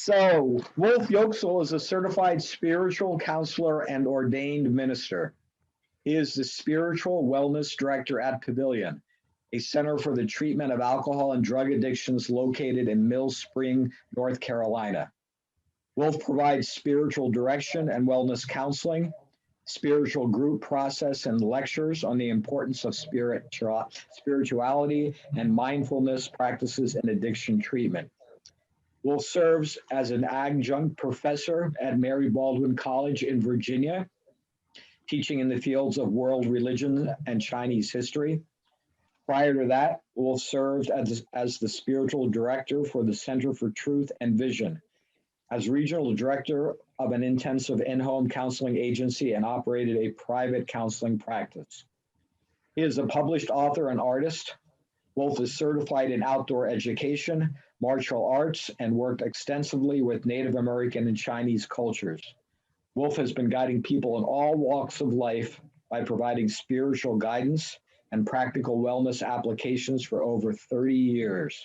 So, Wolf Yoxel is a certified spiritual counselor and ordained minister. He is the spiritual wellness director at Pavilion, a center for the treatment of alcohol and drug addictions located in Mill Spring, North Carolina. Wolf provides spiritual direction and wellness counseling, spiritual group process, and lectures on the importance of spirituality and mindfulness practices in addiction treatment. Wolf serves as an adjunct professor at Mary Baldwin College in Virginia, teaching in the fields of world religion and Chinese history. Prior to that, Wolf served as the spiritual director for the Center for Truth and Vision, as regional director of an intensive in-home counseling agency, and operated a private counseling practice. He is a published author and artist. Wolf is certified in outdoor education, martial arts, and worked extensively with Native American and Chinese cultures. Wolf has been guiding people in all walks of life by providing spiritual guidance and practical wellness applications for over 30 years.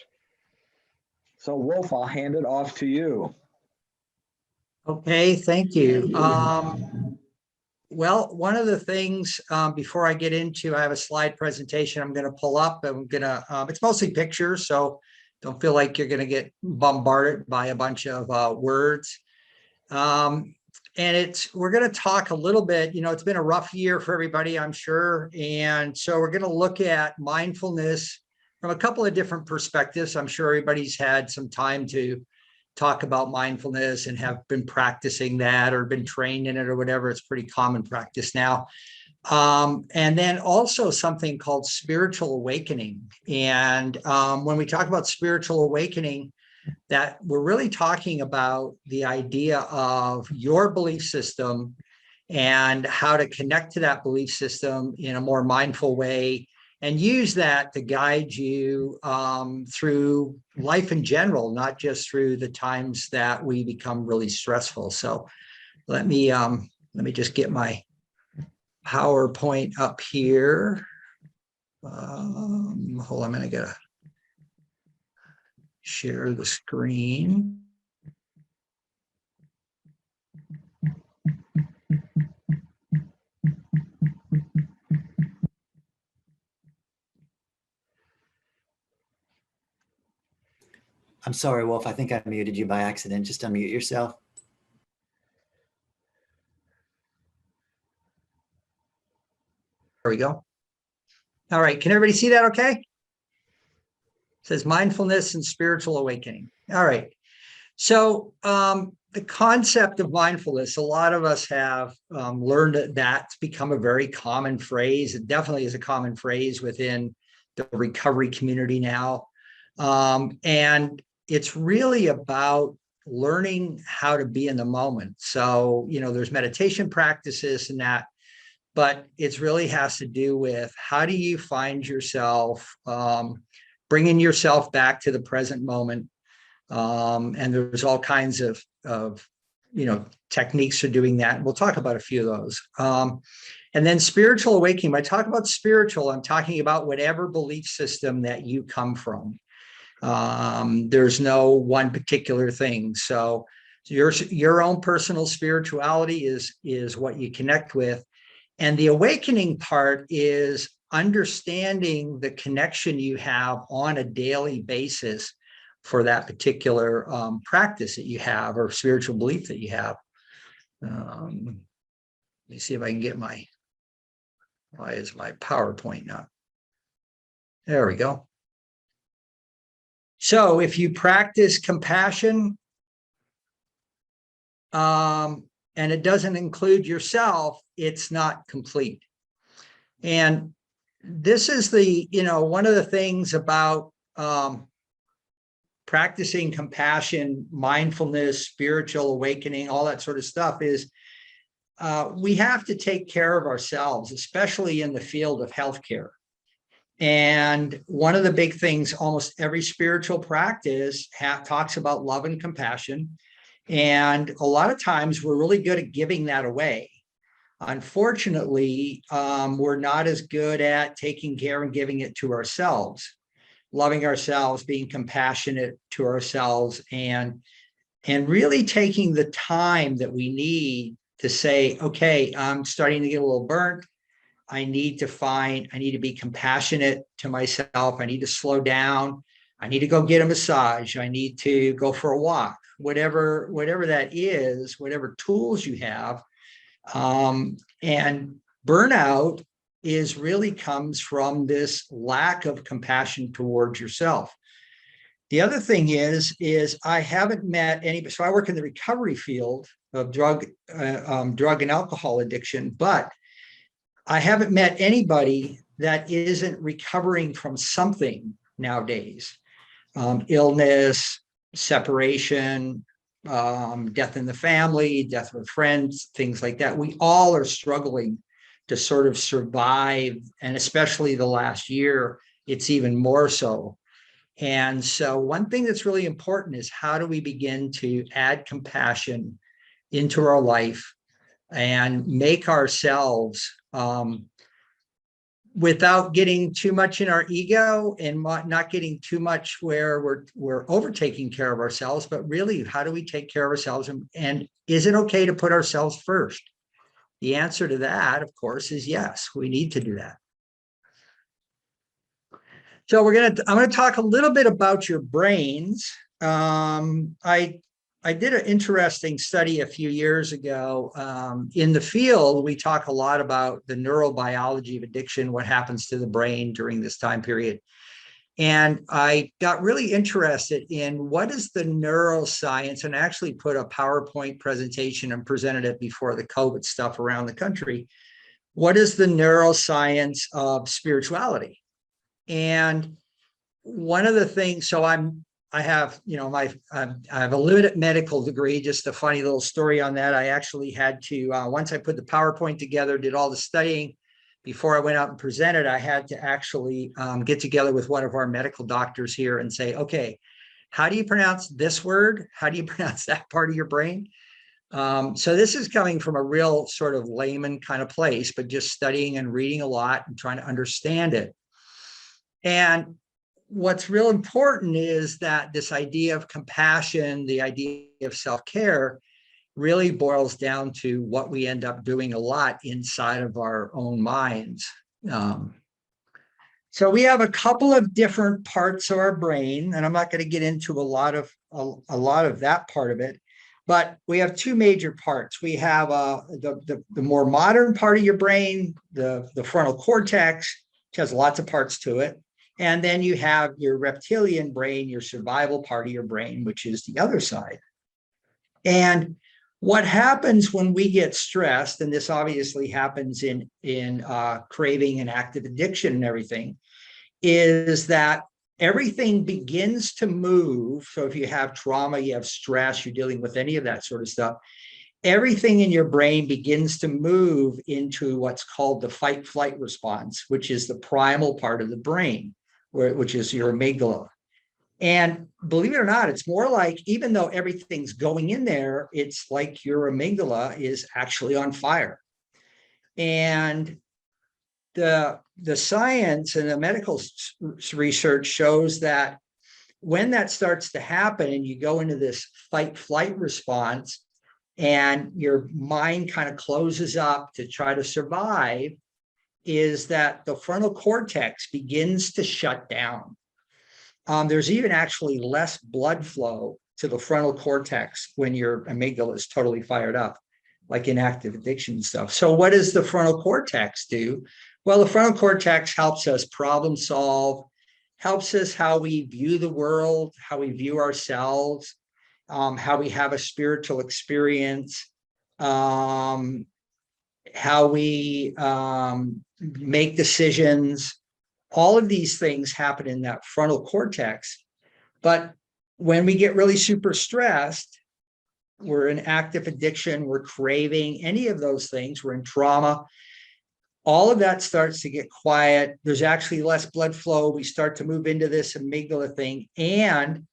So Wolf, I'll hand it off to you. Okay, thank you. Well, one of the things before I get into, I have a slide presentation I'm going to pull up. I'm going to, it's mostly pictures, so don't feel like you're going to get bombarded by a bunch of words. And we're going to talk a little bit, it's been a rough year for everybody, I'm sure. And so we're going to look at mindfulness from a couple of different perspectives. I'm sure everybody's had some time to talk about mindfulness and have been practicing that or been trained in it or whatever. It's pretty common practice now. And then also something called spiritual awakening. And when we talk about spiritual awakening, that we're really talking about the idea of your belief system and how to connect to that belief system in a more mindful way and use that to guide you through life in general, not just through the times that we become really stressful. So let me just get my PowerPoint up here. Hold on a minute, I gotta share the screen. I'm sorry, Wolf. I think I muted you by accident. Just unmute yourself. There we go. All right. Can everybody see that okay? It says mindfulness and spiritual awakening. All right. So the concept of mindfulness, a lot of us have learned that it's become a very common phrase. It definitely is a common phrase within the recovery community now. And it's really about learning how to be in the moment. So, there's meditation practices and that, but it really has to do with how do you find yourself bringing yourself back to the present moment. And there's all kinds of techniques for doing that. We'll talk about a few of those. And then spiritual awakening. When I talk about spiritual, I'm talking about whatever belief system that you come from. There's no one particular thing. So your own personal spirituality is what you connect with. And the awakening part is understanding the connection you have on a daily basis for that particular practice that you have or spiritual belief that you have. Let me see if I can get why is my PowerPoint not? There we go. So if you practice compassion, and it doesn't include yourself, it's not complete. And this is one of the things about practicing compassion, mindfulness, spiritual awakening, all that sort of stuff is we have to take care of ourselves, especially in the field of healthcare. And one of the big things, almost every spiritual practice talks about love and compassion. And a lot of times we're really good at giving that away. Unfortunately, we're not as good at taking care and giving it to ourselves, loving ourselves, being compassionate to ourselves, and and really taking the time that we need to say, okay, I'm starting to get a little burnt. I need to be compassionate to myself. I need to slow down. I need to go get a massage. I need to go for a walk, whatever that is, whatever tools you have. And burnout really comes from this lack of compassion towards yourself. The other thing is I haven't met anybody. So I work in the recovery field of drug and alcohol addiction, but I haven't met anybody that isn't recovering from something nowadays. Illness, separation, death in the family, death with friends, things like that. We all are struggling to sort of survive. And especially the last year, it's even more so. And so one thing that's really important is how do we begin to add compassion into our life and make ourselves, without getting too much in our ego and not getting too much where we're over taking care of ourselves, but really, how do we take care of ourselves? And is it okay to put ourselves first? The answer to that, of course, is yes, we need to do that. So I'm going to talk a little bit about your brains. I did an interesting study a few years ago. In the field, we talk a lot about the neurobiology of addiction, what happens to the brain during this time period. And I got really interested in what is the neuroscience, and actually put a PowerPoint presentation and presented it before the COVID stuff around the country. What is the neuroscience of spirituality? And one of the things, so I have a limited medical degree. Just a funny little story on that. I actually had to, once I put the PowerPoint together, did all the studying, before I went out and presented, I had to actually get together with one of our medical doctors here and say, okay, how do you pronounce this word? How do you pronounce that part of your brain? So this is coming from a real sort of layman kind of place, but just studying and reading a lot and trying to understand it. And what's real important is that this idea of compassion, the idea of self-care, really boils down to what we end up doing a lot inside of our own minds. So we have a couple of different parts of our brain, and I'm not going to get into a lot of that part of it, but we have two major parts. We have the more modern part of your brain, the frontal cortex, which has lots of parts to it. And then you have your reptilian brain, your survival part of your brain, which is the other side. And what happens when we get stressed, and this obviously happens in craving and active addiction and everything, is that everything begins to move. So if you have trauma, you have stress, you're dealing with any of that sort of stuff, everything in your brain begins to move into what's called the fight-flight response, which is the primal part of the brain, which is your amygdala. And believe it or not, it's more like, even though everything's going in there, it's like your amygdala is actually on fire. And the science and the medical research shows that when that starts to happen and you go into this fight-flight response and your mind kind of closes up to try to survive, is that the frontal cortex begins to shut down. There's even actually less blood flow to the frontal cortex when your amygdala is totally fired up, like in active addiction stuff. So what does the frontal cortex do? Well, the frontal cortex helps us problem solve, helps us how we view the world, how we view ourselves, how we have a spiritual experience, how we make decisions. All of these things happen in that frontal cortex. But when we get really super stressed, we're in active addiction, we're craving, any of those things, we're in trauma, all of that starts to get quiet. There's actually less blood flow. We start to move into this amygdala thing. And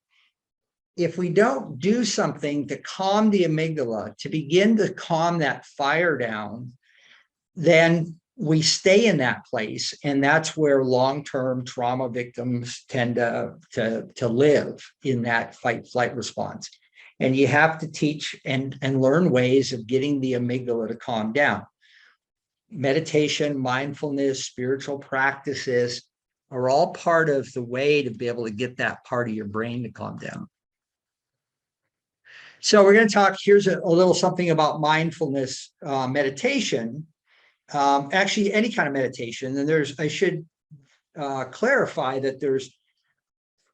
if we don't do something to calm the amygdala, to begin to calm that fire down, then we stay in that place. And that's where long-term trauma victims tend to live, in that fight-flight response. And you have to teach and learn ways of getting the amygdala to calm down. Meditation, mindfulness, spiritual practices are all part of the way to be able to get that part of your brain to calm down. So we're going to talk, here's a little something about mindfulness meditation. Actually, any kind of meditation. And I should clarify that there's,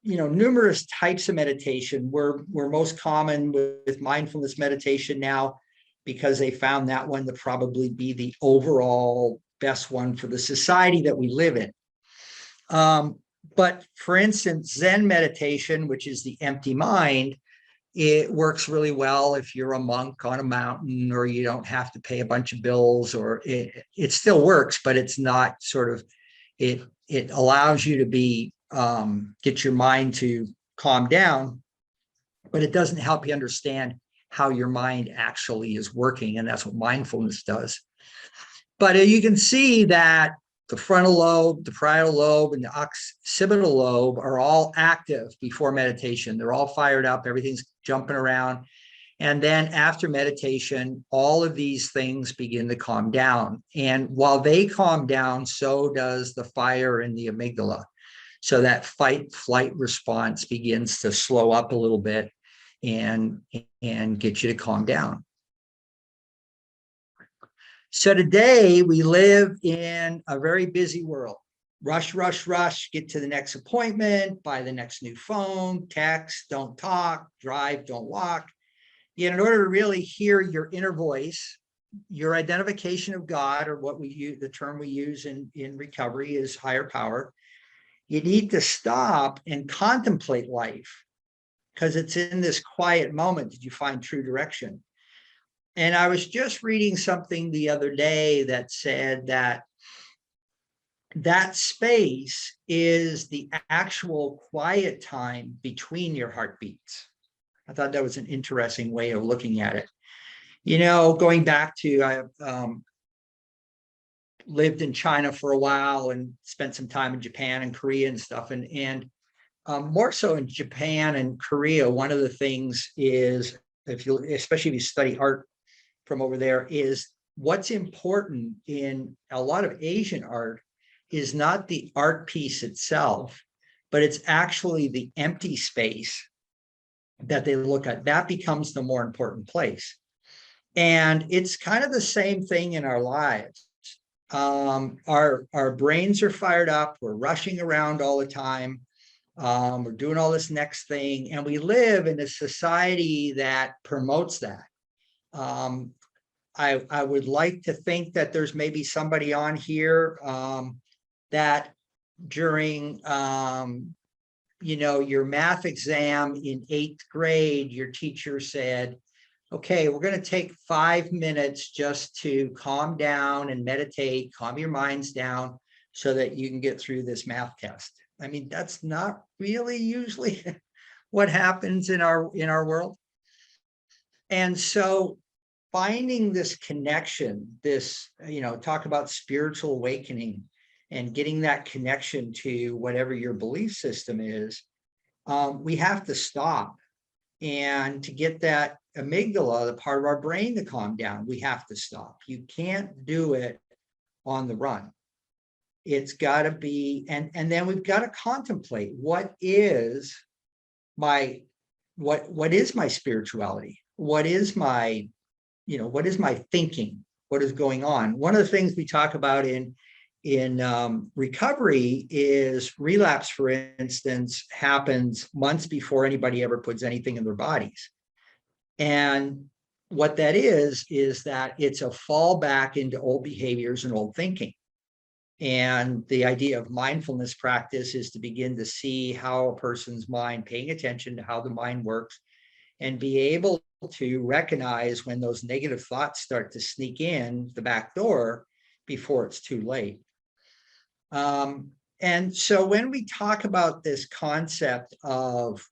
numerous types of meditation. We're most common with mindfulness meditation now because they found that one to probably be the overall best one for the society that we live in. But for instance, Zen meditation, which is the empty mind, it works really well if you're a monk on a mountain or you don't have to pay a bunch of bills, or it still works, but it's not sort of, it allows you to be, get your mind to calm down, but it doesn't help you understand how your mind actually is working. And that's what mindfulness does. But you can see that the frontal lobe, the parietal lobe, and the occipital lobe are all active before meditation. They're all fired up. Everything's jumping around. And then after meditation, all of these things begin to calm down. And while they calm down, so does the fire in the amygdala. So that fight-flight response begins to slow up a little bit and get you to calm down. So today we live in a very busy world. Rush, rush, rush, get to the next appointment, buy the next new phone, text, don't talk, drive, don't walk. Yet in order to really hear your inner voice, your identification of God, or what we use, the term we use in recovery is higher power, you need to stop and contemplate life, because it's in this quiet moment that you find true direction. And I was just reading something the other day that said that space is the actual quiet time between your heartbeats. I thought that was an interesting way of looking at it. Going back to, I lived in China for a while and spent some time in Japan and Korea and stuff. And more so in Japan and Korea, one of the things is, especially if you study art from over there, is what's important in a lot of Asian art is not the art piece itself, but it's actually the empty space that they look at. That becomes the more important place. And it's kind of the same thing in our lives. Our brains are fired up. We're rushing around all the time. We're doing all this next thing. And we live in a society that promotes that. I would like to think that there's maybe somebody on here that during your math exam in 8th grade, your teacher said, okay, we're going to take 5 minutes just to calm down and meditate, calm your minds down so that you can get through this math test. I mean, that's not really usually what happens in our world. And so finding this connection, this, talk about spiritual awakening and getting that connection to whatever your belief system is, we have to stop. And to get that amygdala, the part of our brain, to calm down, we have to stop. You can't do it on the run. It's got to be, and then we've got to contemplate what is my spirituality? What is my thinking? What is going on? One of the things we talk about in recovery is relapse, for instance, happens months before anybody ever puts anything in their bodies. And what that is that it's a fall back into old behaviors and old thinking. And the idea of mindfulness practice is to begin to see how a person's mind, paying attention to how the mind works, and be able to recognize when those negative thoughts start to sneak in the back door before it's too late. And so when we talk about this concept of,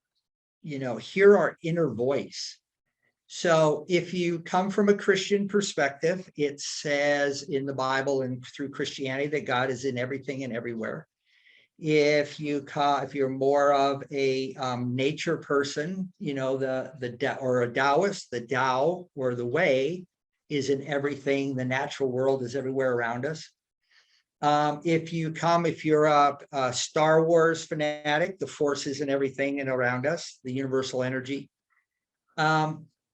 hear our inner voice. So if you come from a Christian perspective, it says in the Bible and through Christianity that God is in everything and everywhere. If you're more of a nature person, or a Taoist, the Tao or the way is in everything. The natural world is everywhere around us. If you're a Star Wars fanatic, the Force is in everything and around us, the universal energy.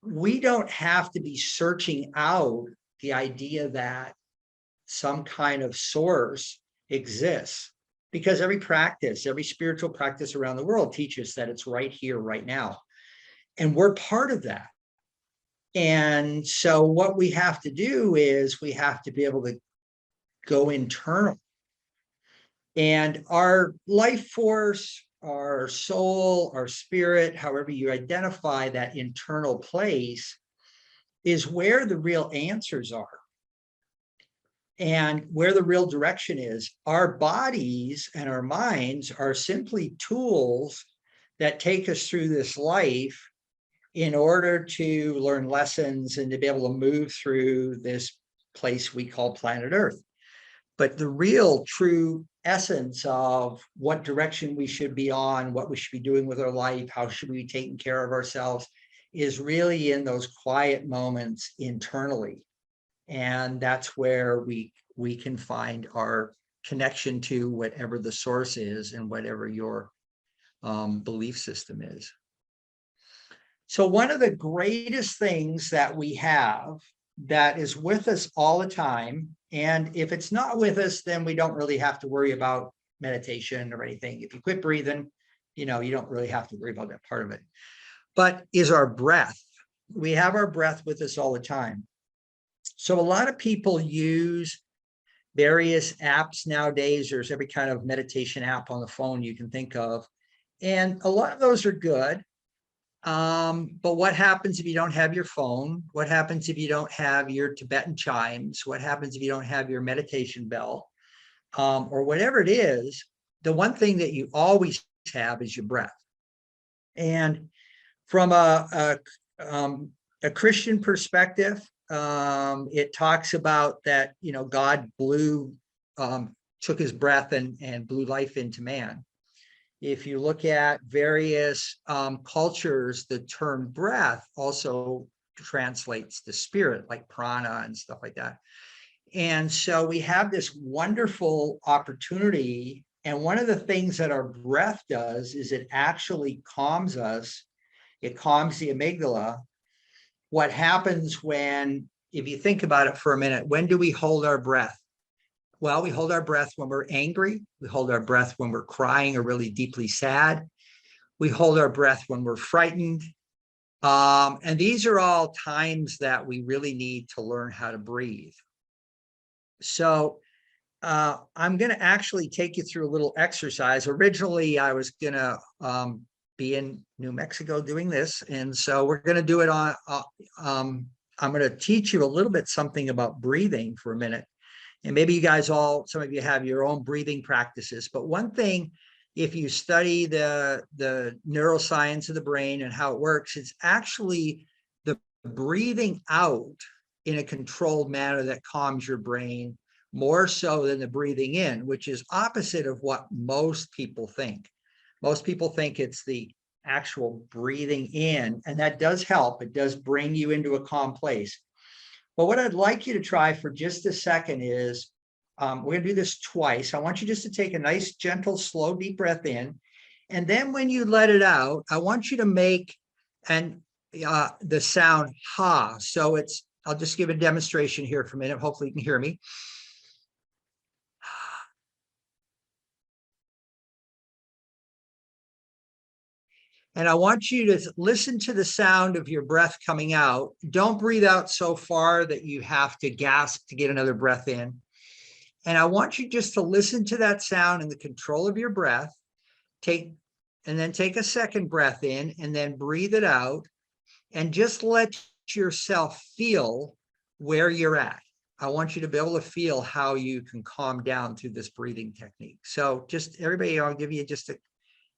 We don't have to be searching out the idea that some kind of source exists, because every spiritual practice around the world teaches that it's right here, right now. And we're part of that. And so what we have to do is we have to be able to go internal. And our life force, our soul, our spirit, however you identify that internal place, is where the real answers are and where the real direction is. Our bodies and our minds are simply tools that take us through this life in order to learn lessons and to be able to move through this place we call planet Earth. But the real true essence of what direction we should be on, what we should be doing with our life, how should we be taking care of ourselves, is really in those quiet moments internally. And that's where we can find our connection to whatever the source is and whatever your belief system is. So one of the greatest things that we have that is with us all the time, and if it's not with us, then we don't really have to worry about meditation or anything. If you quit breathing, you don't really have to worry about that part of it, but is our breath. We have our breath with us all the time. So a lot of people use various apps nowadays. There's every kind of meditation app on the phone you can think of. And a lot of those are good. But what happens if you don't have your phone? What happens if you don't have your Tibetan chimes? What happens if you don't have your meditation bell? Or whatever it is, the one thing that you always have is your breath. And from a Christian perspective, it talks about that, God took his breath and blew life into man. If you look at various cultures, the term breath also translates to spirit, like prana and stuff like that. And so we have this wonderful opportunity. And one of the things that our breath does is it actually calms us. It calms the amygdala. What happens if you think about it for a minute, when do we hold our breath? Well, we hold our breath when we're angry. We hold our breath when we're crying or really deeply sad. We hold our breath when we're frightened. And these are all times that we really need to learn how to breathe. So I'm going to actually take you through a little exercise. Originally, I was going to be in New Mexico doing this. And so we're going to do it on, I'm going to teach you a little bit something about breathing for a minute. And maybe you guys some of you have your own breathing practices. But one thing, if you study the neuroscience of the brain and how it works, it's actually the breathing out in a controlled manner that calms your brain more so than the breathing in, which is opposite of what most people think. Most people think it's the actual breathing in, and that does help. It does bring you into a calm place. But what I'd like you to try for just a second is, we're going to do this twice. I want you just to take a nice, gentle, slow, deep breath in. And then when you let it out, I want you to make the sound ha. So I'll just give a demonstration here for a minute. Hopefully you can hear me. And I want you to listen to the sound of your breath coming out. Don't breathe out so far that you have to gasp to get another breath in. And I want you just to listen to that sound and the control of your breath. And then take a second breath in and then breathe it out. And just let yourself feel where you're at. I want you to be able to feel how you can calm down through this breathing technique. So just everybody, I'll give you just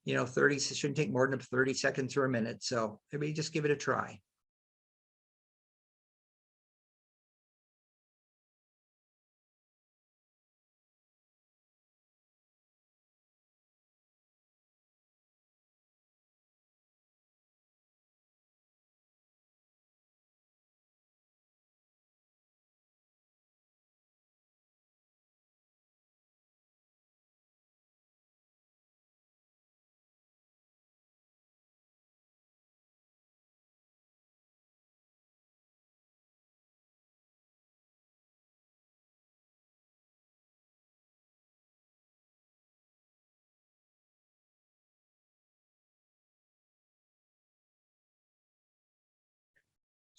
30, it shouldn't take more than 30 seconds or a minute. So everybody just give it a try.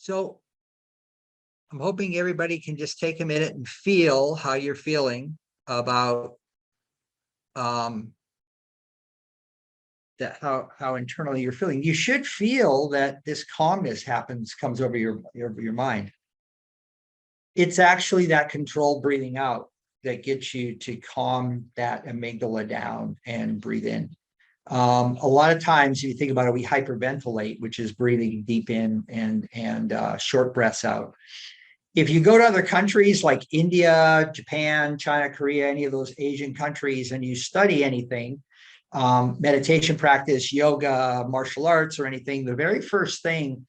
So I'm hoping everybody can just take a minute and feel how you're feeling about that, how internally you're feeling. You should feel that this calmness comes over your mind. It's actually that controlled breathing out that gets you to calm that amygdala down and breathe in. A lot of times, if you think about it, we hyperventilate, which is breathing deep in and short breaths out. If you go to other countries like India, Japan, China, Korea, any of those Asian countries, and you study anything, meditation practice, yoga, martial arts, or anything, the very first thing,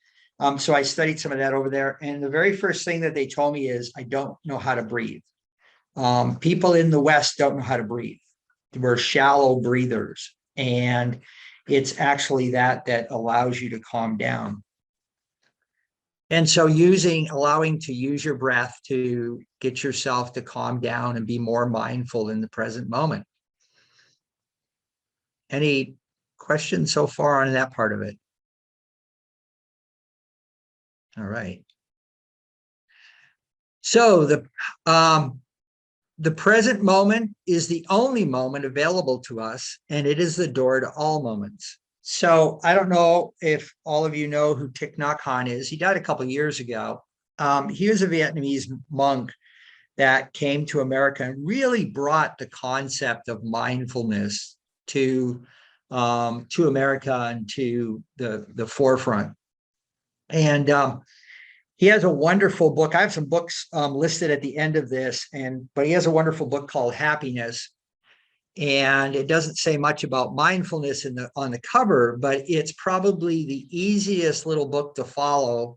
so I studied some of that over there, and the very first thing that they told me is, I don't know how to breathe. People in the West don't know how to breathe. We're shallow breathers, and it's actually that allows you to calm down. And so allowing to use your breath to get yourself to calm down and be more mindful in the present moment. Any questions so far on that part of it? All right. So the present moment is the only moment available to us, and it is the door to all moments. So I don't know if all of you know who Thich Nhat Hanh is. He died a couple of years ago. He was a Vietnamese monk that came to America and really brought the concept of mindfulness to America and to the forefront. And he has a wonderful book. I have some books listed at the end of this, but he has a wonderful book called Happiness. And it doesn't say much about mindfulness on the cover, but it's probably the easiest little book to follow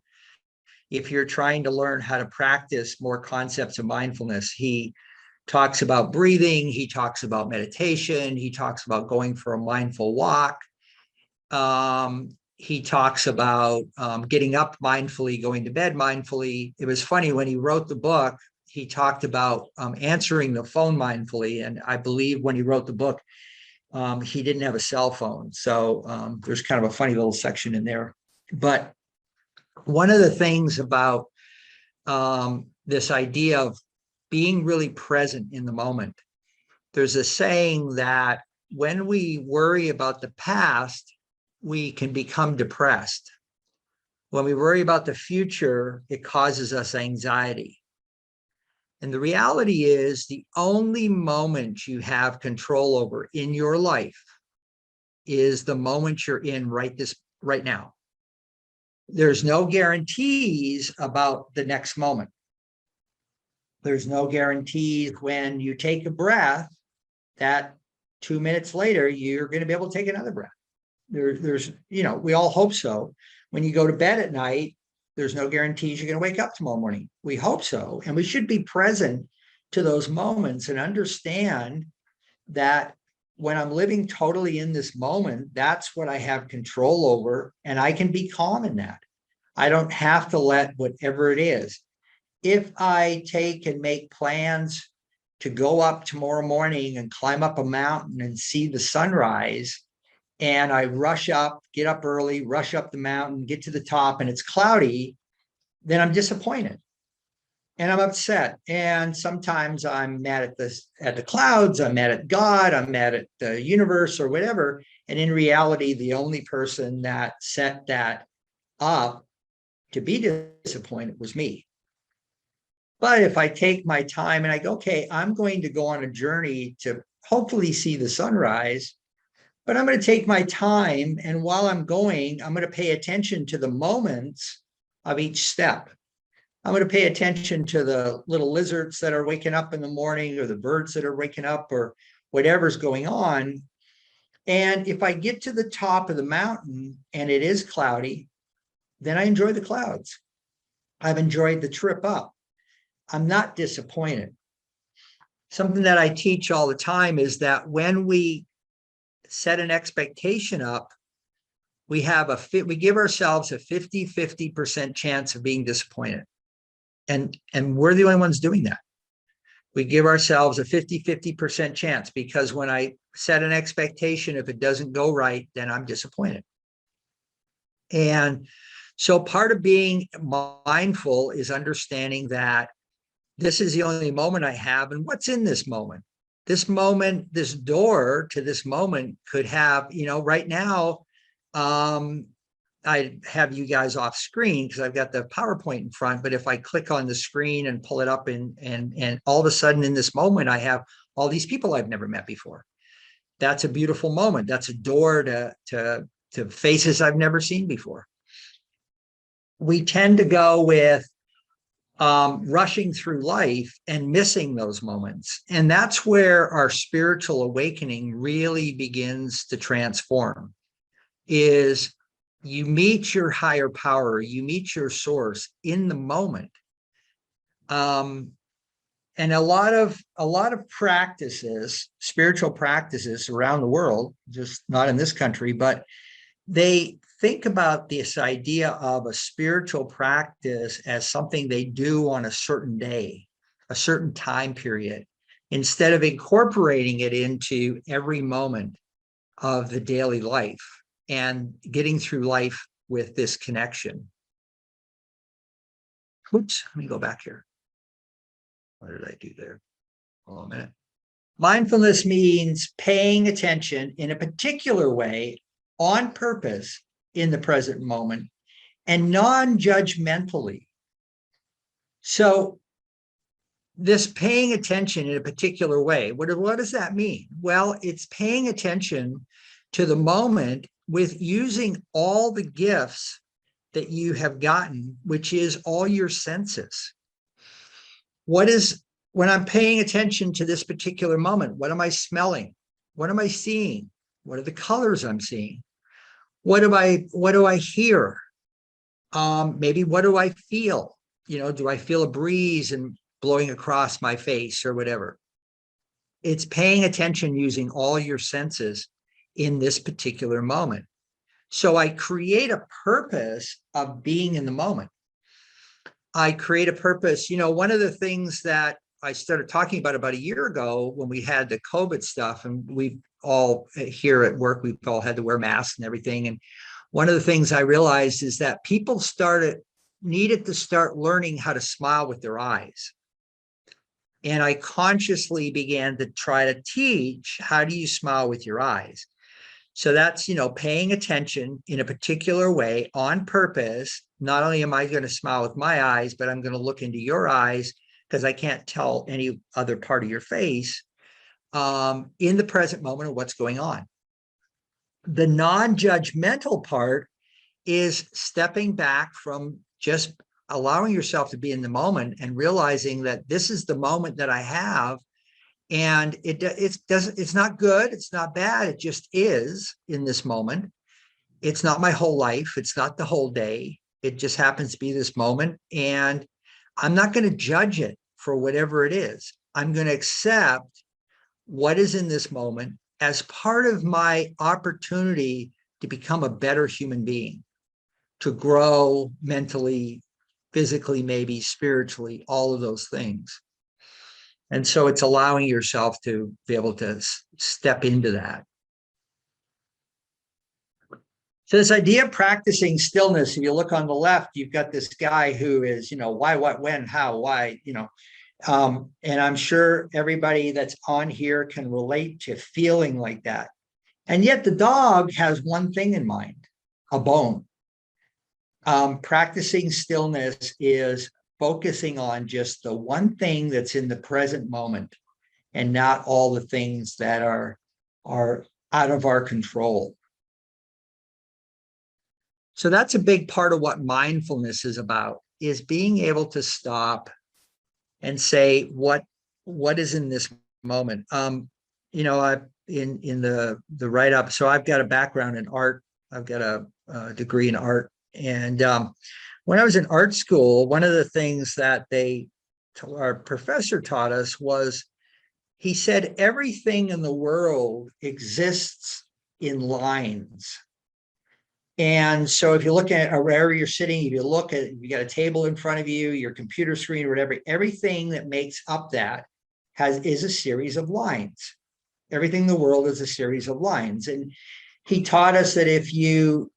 if you're trying to learn how to practice more concepts of mindfulness. He talks about breathing. He talks about meditation. He talks about going for a mindful walk. He talks about getting up mindfully, going to bed mindfully. It was funny, when he wrote the book, he talked about answering the phone mindfully. And I believe when he wrote the book, he didn't have a cell phone. So there's kind of a funny little section in there. But one of the things about this idea of being really present in the moment, there's a saying that when we worry about the past, we can become depressed. When we worry about the future, it causes us anxiety. And the reality is, the only moment you have control over in your life is the moment you're in right now. There's no guarantees about the next moment. There's no guarantees when you take a breath that 2 minutes later, you're going to be able to take another breath. There's, we all hope so. When you go to bed at night, there's no guarantees you're going to wake up tomorrow morning. We hope so. And we should be present to those moments and understand that when I'm living totally in this moment, that's what I have control over, and I can be calm in that. I don't have to let whatever it is. If I take and make plans to go up tomorrow morning and climb up a mountain and see the sunrise, and I rush up, get up early, rush up the mountain, get to the top, and it's cloudy, then I'm disappointed and I'm upset. And sometimes I'm mad at the clouds, I'm mad at God, I'm mad at the universe or whatever. And in reality, the only person that set that up to be disappointed was me. But if I take my time and I go, okay, I'm going to go on a journey to hopefully see the sunrise, but I'm going to take my time. And while I'm going, I'm going to pay attention to the moments of each step. I'm going to pay attention to the little lizards that are waking up in the morning, or the birds that are waking up, or whatever's going on. And if I get to the top of the mountain and it is cloudy, then I enjoy the clouds. I've enjoyed the trip up. I'm not disappointed. Something that I teach all the time is that when we set an expectation up, we give ourselves a 50% chance of being disappointed. And we're the only ones doing that. We give ourselves a 50% chance, because when I set an expectation, if it doesn't go right, then I'm disappointed. And So part of being mindful is understanding that this is the only moment I have, and what's in this moment. This moment, this door to this moment could have, right now, I have you guys off screen because I've got the PowerPoint in front, but if I click on the screen and pull it up and all of a sudden in this moment, I have all these people I've never met before. That's a beautiful moment. That's a door to faces I've never seen before. We tend to go with rushing through life and missing those moments. And that's where our spiritual awakening really begins to transform, is you meet your higher power, you meet your source in the moment. And a lot of practices, spiritual practices around the world, just not in this country, but they think about this idea of a spiritual practice as something they do on a certain day, a certain time period, instead of incorporating it into every moment of the daily life and getting through life with this connection. Oops, let me go back here. What did I do there? Hold on a minute. Mindfulness means paying attention in a particular way on purpose in the present moment and non-judgmentally. So this paying attention in a particular way, what does that mean? Well, it's paying attention to the moment with using all the gifts that you have gotten, which is all your senses. When I'm paying attention to this particular moment, what am I smelling? What am I seeing? What are the colors I'm seeing? What do I hear? Maybe what do I feel? Do I feel a breeze and blowing across my face or whatever? It's paying attention using all your senses in this particular moment. So I create a purpose of being in the moment. I create a purpose. One of the things that I started talking about a year ago when we had the COVID stuff, and we all here at work, we've all had to wear masks and everything. And one of the things I realized is that people needed to start learning how to smile with their eyes. And I consciously began to try to teach, how do you smile with your eyes? So that's, paying attention in a particular way on purpose. Not only am I going to smile with my eyes, but I'm going to look into your eyes because I can't tell any other part of your face in the present moment of what's going on. The non-judgmental part is stepping back from just allowing yourself to be in the moment and realizing that this is the moment that I have. And it's not good. It's not bad. It just is in this moment. It's not my whole life. It's not the whole day. It just happens to be this moment. And I'm not going to judge it for whatever it is. I'm going to accept what is in this moment as part of my opportunity to become a better human being, to grow mentally, physically, maybe spiritually, all of those things. And so it's allowing yourself to be able to step into that. So this idea of practicing stillness, if you look on the left, you've got this guy who is, why, what, when, how, why, and I'm sure everybody that's on here can relate to feeling like that. And yet the dog has one thing in mind, a bone. Practicing stillness is focusing on just the one thing that's in the present moment and not all the things that are out of our control. So that's a big part of what mindfulness is about, is being able to stop and say, what is in this moment? I in the write-up, so I've got a background in art. I've got a degree in art. And when I was in art school, one of the things that our professor taught us was, he said, everything in the world exists in lines. And so if you look at wherever you're sitting, if you got a table in front of you, your computer screen or whatever, everything that makes up that is a series of lines. Everything in the world is a series of lines. And he taught us that if you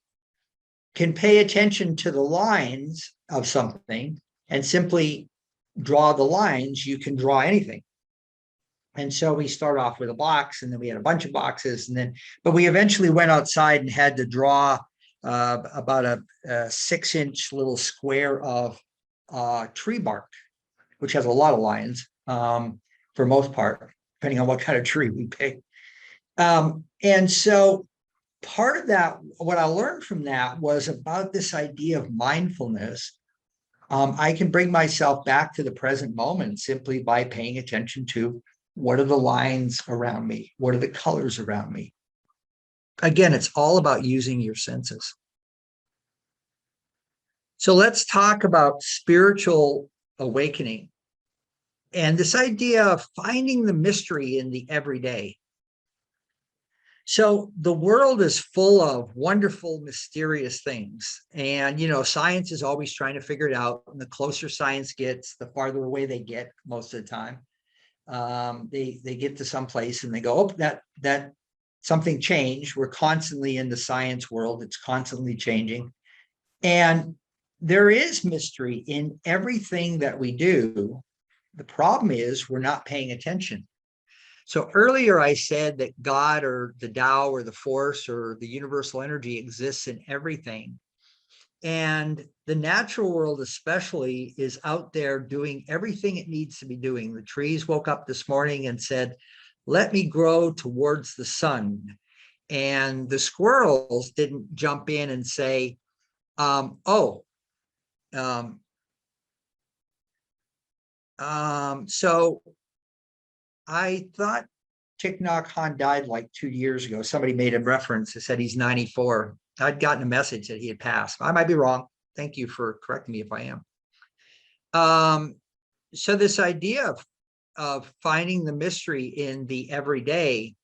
can pay attention to the lines of something and simply draw the lines, you can draw anything. And so we start off with a box, and then we had a bunch of boxes, but we eventually went outside and had to draw about a 6-inch little square of tree bark, which has a lot of lines for most part, depending on what kind of tree we pick. And so part of that, what I learned from that was about this idea of mindfulness. I can bring myself back to the present moment simply by paying attention to what are the lines around me? What are the colors around me? Again, it's all about using your senses. So let's talk about spiritual awakening and this idea of finding the mystery in the everyday. So the world is full of wonderful, mysterious things. And, science is always trying to figure it out. And the closer science gets, the farther away they get most of the time. They get to some place and they go, oh, that something changed. We're constantly in the science world. It's constantly changing. And there is mystery in everything that we do. The problem is we're not paying attention. So earlier I said that God or the Tao or the force or the universal energy exists in everything. And the natural world especially is out there doing everything it needs to be doing. The trees woke up this morning and said, let me grow towards the sun. And the squirrels didn't jump in and say, so I thought Thich Nhat Hanh died like 2 years ago. Somebody made a reference. They said he's 94. I'd gotten a message that he had passed. I might be wrong. Thank you for correcting me if I am. So this idea of finding the mystery in the everyday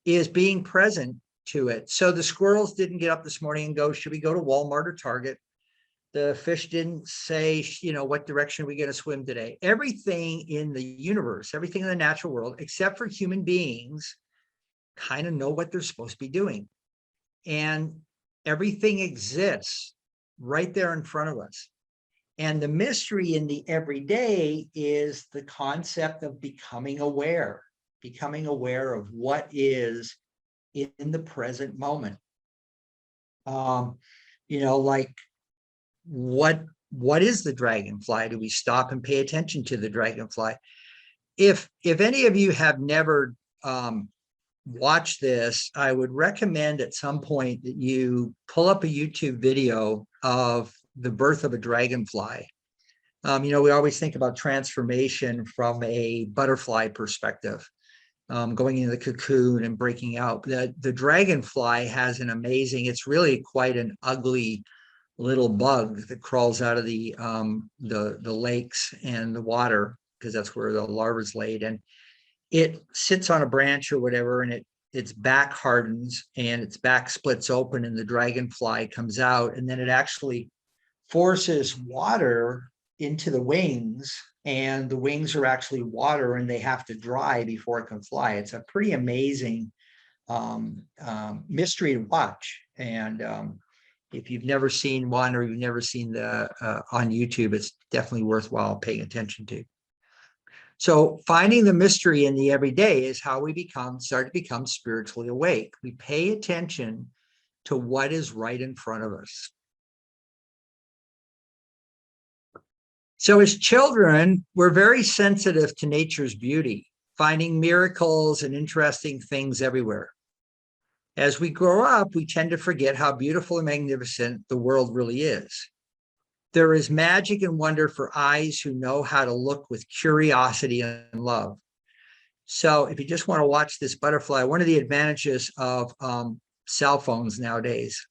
is being present to it. So the squirrels didn't get up this morning and go, should we go to Walmart or Target? The fish didn't say, what direction are we going to swim today? Everything in the universe, everything in the natural world, except for human beings, kind of know what they're supposed to be doing. And everything exists right there in front of us. And the mystery in the everyday is the concept of becoming aware of what is in the present moment. Like, what is the dragonfly? Do we stop and pay attention to the dragonfly? If any of you have never watched this, I would recommend at some point that you pull up a YouTube video of the birth of a dragonfly. We always think about transformation from a butterfly perspective, going into the cocoon and breaking out. The dragonfly has an amazing, it's really quite an ugly little bug that crawls out of the lakes and the water, because that's where the larva's laid, and it sits on a branch or whatever, and its back hardens and its back splits open and the dragonfly comes out, and then it actually forces water into the wings, and the wings are actually water and they have to dry before it can fly. It's a pretty amazing mystery to watch. And if you've never seen one or you've never seen the on YouTube, it's definitely worthwhile paying attention to. So finding the mystery in the everyday is how we start to become spiritually awake. We pay attention to what is right in front of us. So as children, we're very sensitive to nature's beauty, finding miracles and interesting things everywhere. As we grow up, we tend to forget how beautiful and magnificent the world really is. There is magic and wonder for eyes who know how to look with curiosity and love. So if you just want to watch this butterfly, one of the advantages of cell phones nowadays.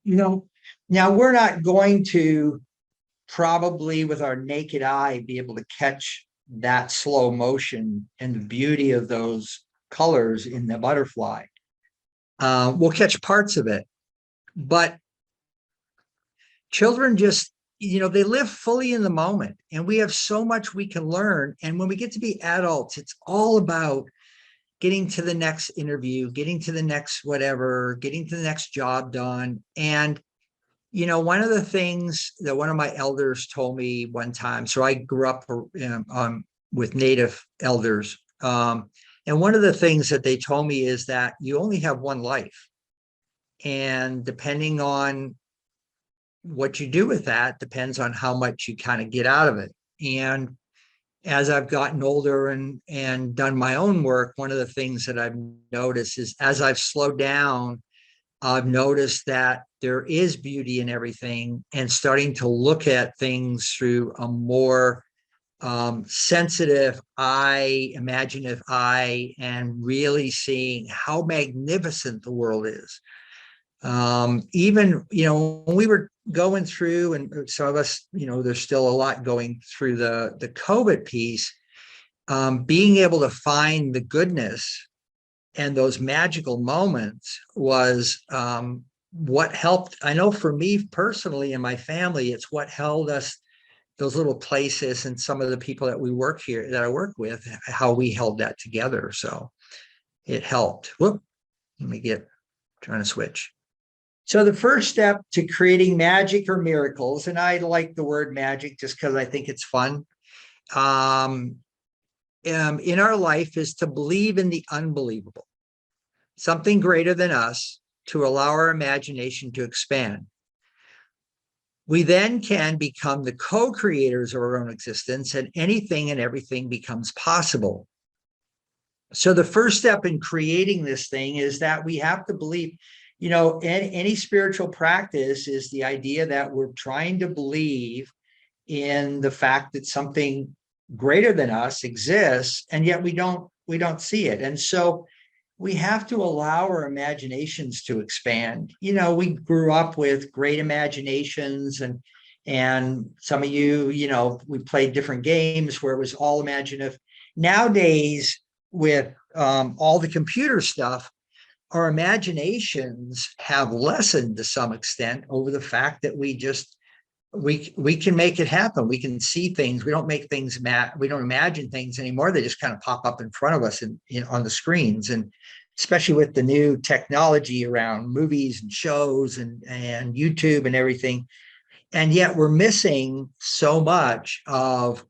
Now we're not going to probably with our naked eye be able to catch that slow motion and the beauty of those colors in the butterfly. We'll catch parts of it, but children just, they live fully in the moment, and we have so much we can learn. And when we get to be adults, it's all about getting to the next interview, getting to the next whatever, getting to the next job done. And, one of the things that one of my elders told me one time, so I grew up with Native elders. And one of the things that they told me is that you only have one life. And depending on what you do with that depends on how much you kind of get out of it. And as I've gotten older and done my own work, one of the things that I've noticed is as I've slowed down, I've noticed that there is beauty in everything, and starting to look at things through a more sensitive eye, imaginative eye, and really seeing how magnificent the world is. Even, when we were going through, and some of us, there's still a lot going through the COVID piece, being able to find the goodness and those magical moments was what helped. I know for me personally and my family, it's what held us, those little places, and some of the people that I work with, how we held that together. So it helped. Whoop, trying to switch. So the first step to creating magic or miracles, and I like the word magic just because I think it's fun, in our life is to believe in the unbelievable, something greater than us, to allow our imagination to expand. We then can become the co-creators of our own existence, and anything and everything becomes possible. So the first step in creating this thing is that we have to believe. Any spiritual practice is the idea that we're trying to believe in the fact that something greater than us exists, and yet we don't see it. And so we have to allow our imaginations to expand. We grew up with great imaginations, and some of you, we played different games where it was all imaginative. Nowadays, with all the computer stuff, our imaginations have lessened to some extent over the fact that we can make it happen. We can see things. We don't make things we don't imagine things anymore. They just kind of pop up in front of us and on the screens. And especially with the new technology around movies and shows and YouTube and everything. And yet we're missing so much of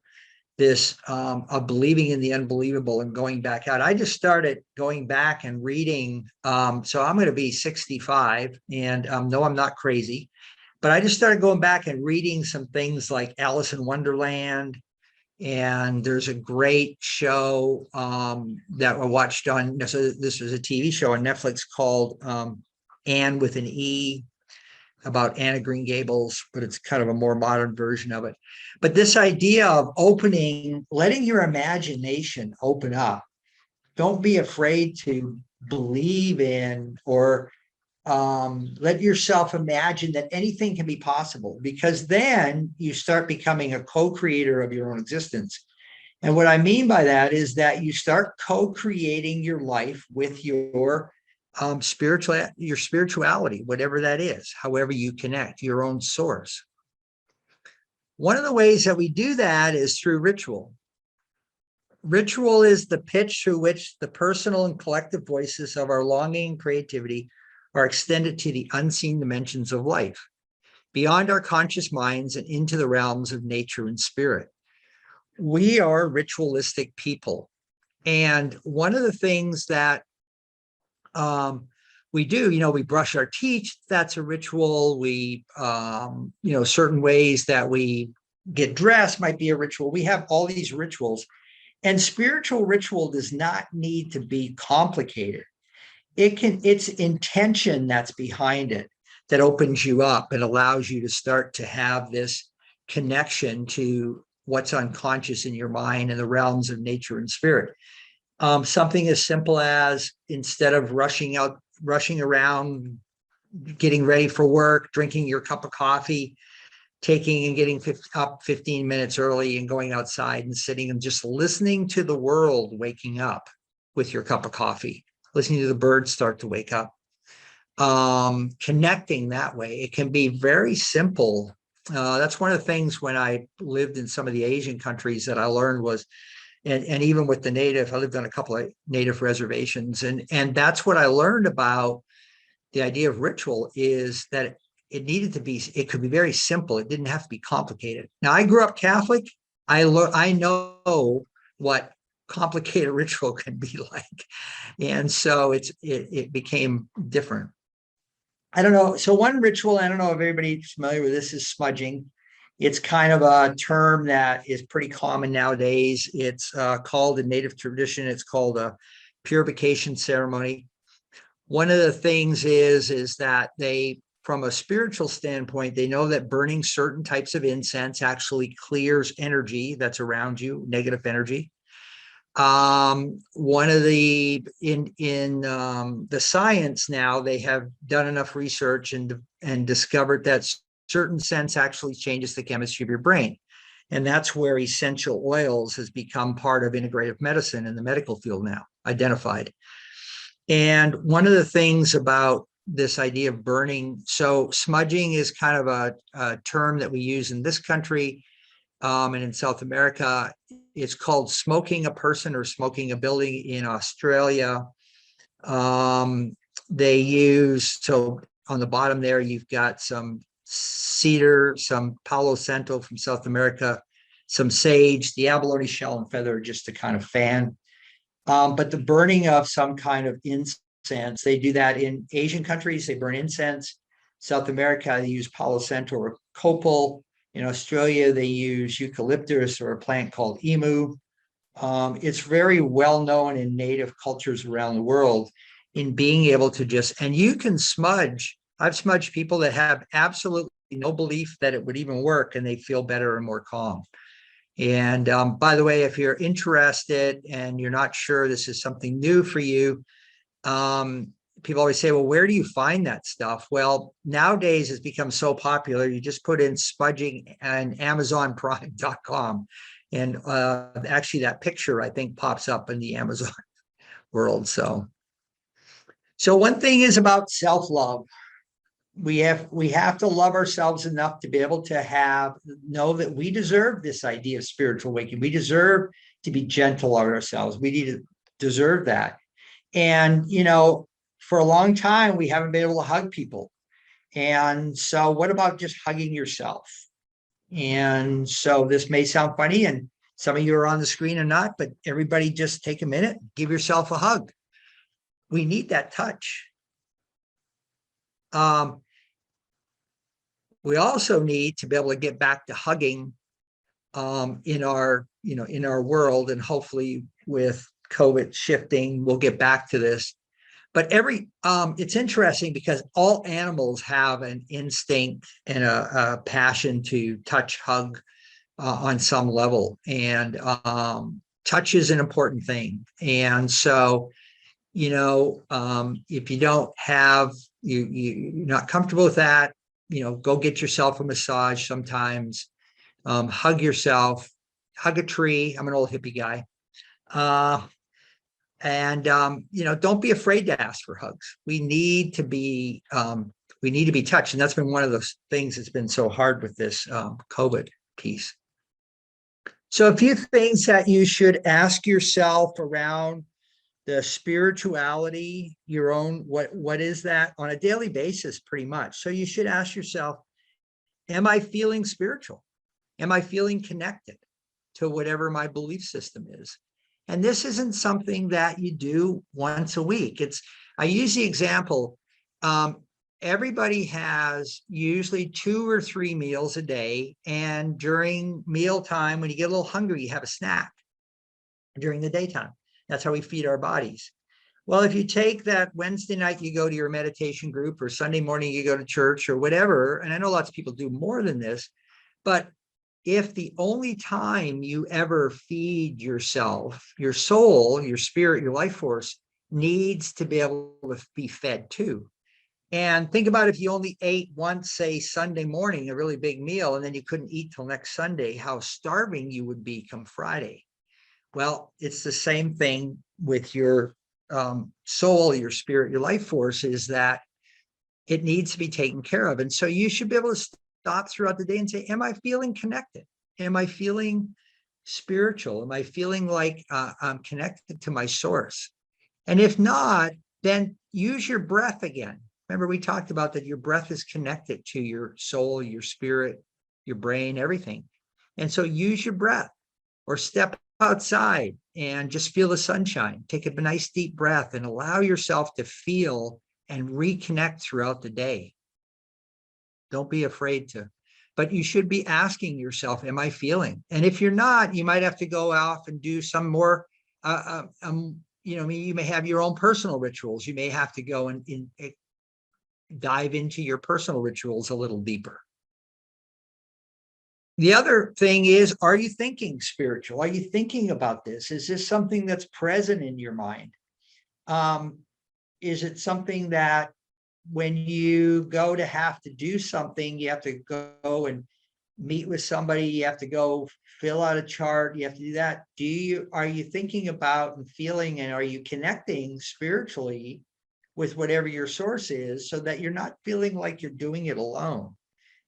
this of believing in the unbelievable and going back out. I just started going back and reading. So I'm going to be 65, and no, I'm not crazy, but I just started going back and reading some things like Alice in Wonderland. And there's a great show that I watched on, so this was a TV show on Netflix called Anne with an E, about Anna Green Gables, but it's kind of a more modern version of it. But this idea of letting your imagination open up. Don't be afraid to believe in or let yourself imagine that anything can be possible, because then you start becoming a co-creator of your own existence. And what I mean by that is that you start co-creating your life with your spirituality, whatever that is, however you connect, your own source. One of the ways that we do that is through ritual. Ritual is the pitch through which the personal and collective voices of our longing and creativity are extended to the unseen dimensions of life, beyond our conscious minds and into the realms of nature and spirit. We are ritualistic people. And one of the things that we do, we brush our teeth, that's a ritual. We, certain ways that we get dressed might be a ritual. We have all these rituals, and spiritual ritual does not need to be complicated. It's intention that's behind it that opens you up and allows you to start to have this connection to what's unconscious in your mind and the realms of nature and spirit. Something as simple as, instead of rushing around, getting ready for work, drinking your cup of coffee, taking and getting up 15 minutes early and going outside and sitting and just listening to the world waking up with your cup of coffee, listening to the birds start to wake up, connecting that way. It can be very simple. That's one of the things when I lived in some of the Asian countries that I learned was, and even with the native, I lived on a couple of native reservations, and that's what I learned about the idea of ritual is that it needed to be, it could be very simple. It didn't have to be complicated. Now, I grew up Catholic. I know what complicated ritual can be like. And so it became different. I don't know. So one ritual, I don't know if everybody's familiar with this, is smudging. It's kind of a term that is pretty common nowadays. It's called in Native tradition, it's called a purification ceremony. One of the things is that they, from a spiritual standpoint, they know that burning certain types of incense actually clears energy that's around you, negative energy. One of the in the science now, they have done enough research and discovered that certain scents actually changes the chemistry of your brain. And that's where essential oils has become part of integrative medicine in the medical field now, identified. And one of the things about this idea of burning, so smudging is kind of a term that we use in this country and in South America. It's called smoking a person or smoking a building in Australia. They use, so on the bottom there, you've got some cedar, some Palo Santo from South America, some sage, the abalone shell and feather, just to kind of fan. But the burning of some kind of incense, they do that in Asian countries, they burn incense. South America, they use Palo Santo or copal. In Australia, they use eucalyptus or a plant called emu. It's very well known in native cultures around the world in being able to just, and you can smudge. I've smudged people that have absolutely no belief that it would even work, and they feel better and more calm. And by the way, if you're interested and you're not sure this is something new for you, people always say, well, where do you find that stuff? Well, nowadays it's become so popular. You just put in smudging and AmazonPrime.com. And actually that picture, I think, pops up in the Amazon world. So one thing is about self-love. We have to love ourselves enough to be able to know that we deserve this idea of spiritual awakening. We deserve to be gentle on ourselves. We need to deserve that. And, for a long time, we haven't been able to hug people. And so what about just hugging yourself? And so this may sound funny, and some of you are on the screen or not, but everybody just take a minute, give yourself a hug. We need that touch. We also need to be able to get back to hugging in our world, and hopefully with COVID shifting, we'll get back to this. But it's interesting because all animals have an instinct and a passion to touch, hug on some level. And touch is an important thing. And so, if you don't have, you're not comfortable with that, go get yourself a massage sometimes, hug yourself, hug a tree. I'm an old hippie guy. Don't be afraid to ask for hugs. We need to be touched. And that's been one of those things that's been so hard with this COVID piece. So a few things that you should ask yourself around the spirituality, your own, what is that on a daily basis, pretty much. So you should ask yourself, am I feeling spiritual? Am I feeling connected to whatever my belief system is? And this isn't something that you do once a week. I use the example, everybody has usually 2 or 3 meals a day. And during mealtime, when you get a little hungry, you have a snack during the daytime. That's how we feed our bodies. Well, if you take that Wednesday night, you go to your meditation group, or Sunday morning, you go to church or whatever. And I know lots of people do more than this, but if the only time you ever feed yourself, your soul, your spirit, your life force needs to be able to be fed too. And think about if you only ate once, say Sunday morning, a really big meal, and then you couldn't eat till next Sunday, how starving you would be come Friday. Well, it's the same thing with your soul, your spirit, your life force, is that it needs to be taken care of. And so you should be able to stop throughout the day and say, am I feeling connected? Am I feeling spiritual? Am I feeling like I'm connected to my source? And if not, then use your breath again. Remember, we talked about that your breath is connected to your soul, your spirit, your brain, everything. And so use your breath, or step outside and just feel the sunshine. Take a nice deep breath and allow yourself to feel and reconnect throughout the day. Don't be afraid to, but you should be asking yourself, am I feeling? And if you're not, you might have to go off and do some more, you may have your own personal rituals. You may have to go and dive into your personal rituals a little deeper. The other thing is, are you thinking spiritual? Are you thinking about this? Is this something that's present in your mind? Is it something that when you go to have to do something, you have to go and meet with somebody, you have to go fill out a chart, you have to do that? Are you thinking about and feeling, and are you connecting spiritually with whatever your source is, so that you're not feeling like you're doing it alone?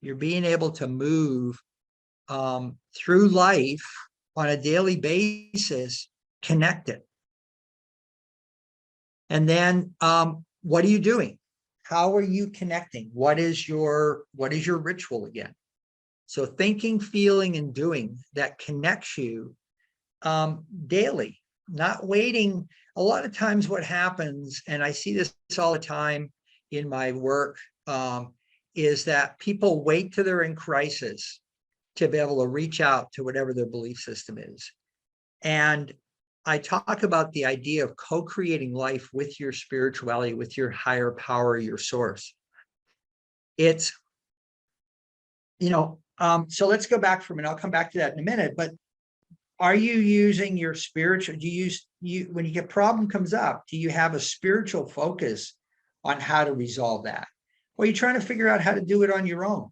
You're being able to move through life on a daily basis, connected. And then what are you doing? How are you connecting? What is your ritual again? So thinking, feeling, and doing that connects you daily, not waiting. A lot of times what happens, and I see this all the time in my work, is that people wait till they're in crisis to be able to reach out to whatever their belief system is. And I talk about the idea of co-creating life with your spirituality, with your higher power, your source. It's, so let's go back for a minute. I'll come back to that in a minute, but are you using your spiritual, when you get problem comes up, do you have a spiritual focus on how to resolve that? Or are you trying to figure out how to do it on your own?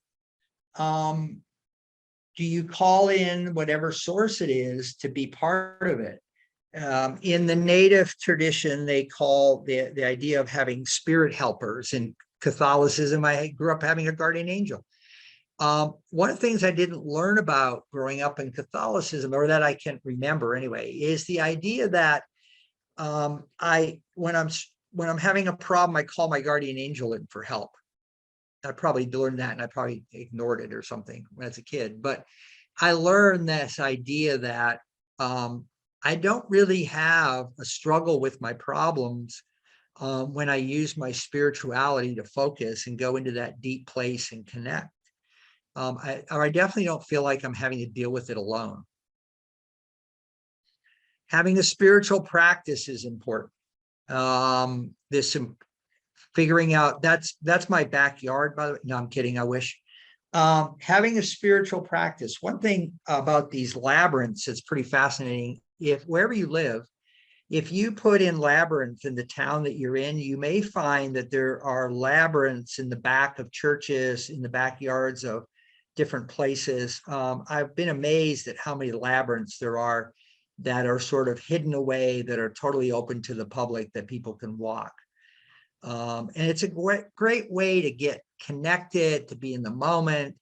Do you call in whatever source it is to be part of it? In the native tradition, they call the idea of having spirit helpers. In Catholicism, I grew up having a guardian angel. One of the things I didn't learn about growing up in Catholicism, or that I can't remember anyway, is the idea that when I'm having a problem, I call my guardian angel in for help. I probably learned that, and I probably ignored it or something when I was a kid. But I learned this idea that I don't really have a struggle with my problems when I use my spirituality to focus and go into that deep place and connect. I definitely don't feel like I'm having to deal with it alone. Having a spiritual practice is important. Figuring out, that's my backyard, by the way. No, I'm kidding. I wish. Having a spiritual practice. One thing about these labyrinths that's pretty fascinating, if wherever you live, if you put in labyrinth in the town that you're in, you may find that there are labyrinths in the back of churches, in the backyards of different places. I've been amazed at how many labyrinths there are that are sort of hidden away, that are totally open to the public, that people can walk. And it's a great way to get connected, to be in the moment,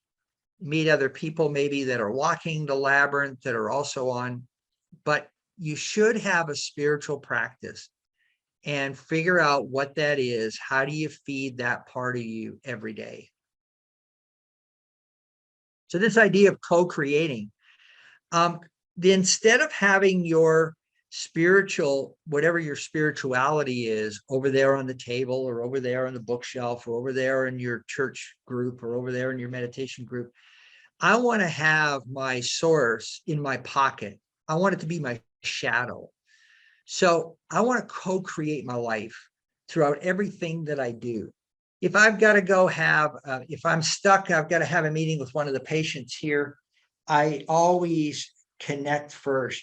meet other people maybe that are walking the labyrinth, that are also on. But you should have a spiritual practice and figure out what that is. How do you feed that part of you every day? So this idea of co-creating, instead of having your spiritual, whatever your spirituality is, over there on the table, or over there on the bookshelf, or over there in your church group, or over there in your meditation group, I want to have my source in my pocket. I want it to be my shadow. So I want to co-create my life throughout everything that I do. If I've got to go if I'm stuck, I've got to have a meeting with one of the patients here, I always connect first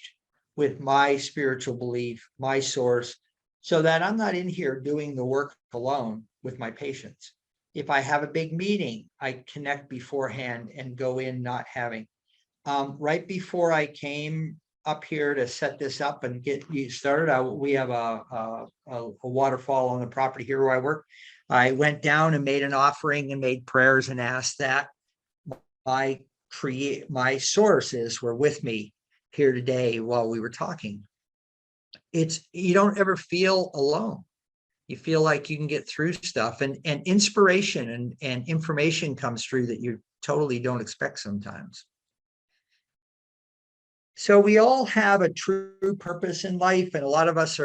with my spiritual belief, my source, so that I'm not in here doing the work alone with my patients. If I have a big meeting, I connect beforehand and go in not having. Right before I came up here to set this up and get you started. We have a waterfall on the property here where I work. I went down and made an offering and made prayers and asked that my sources were with me here today while we were talking. You don't ever feel alone. You feel like you can get through stuff, and inspiration and information comes through that you totally don't expect sometimes. So we all have a true purpose in life, and a lot of us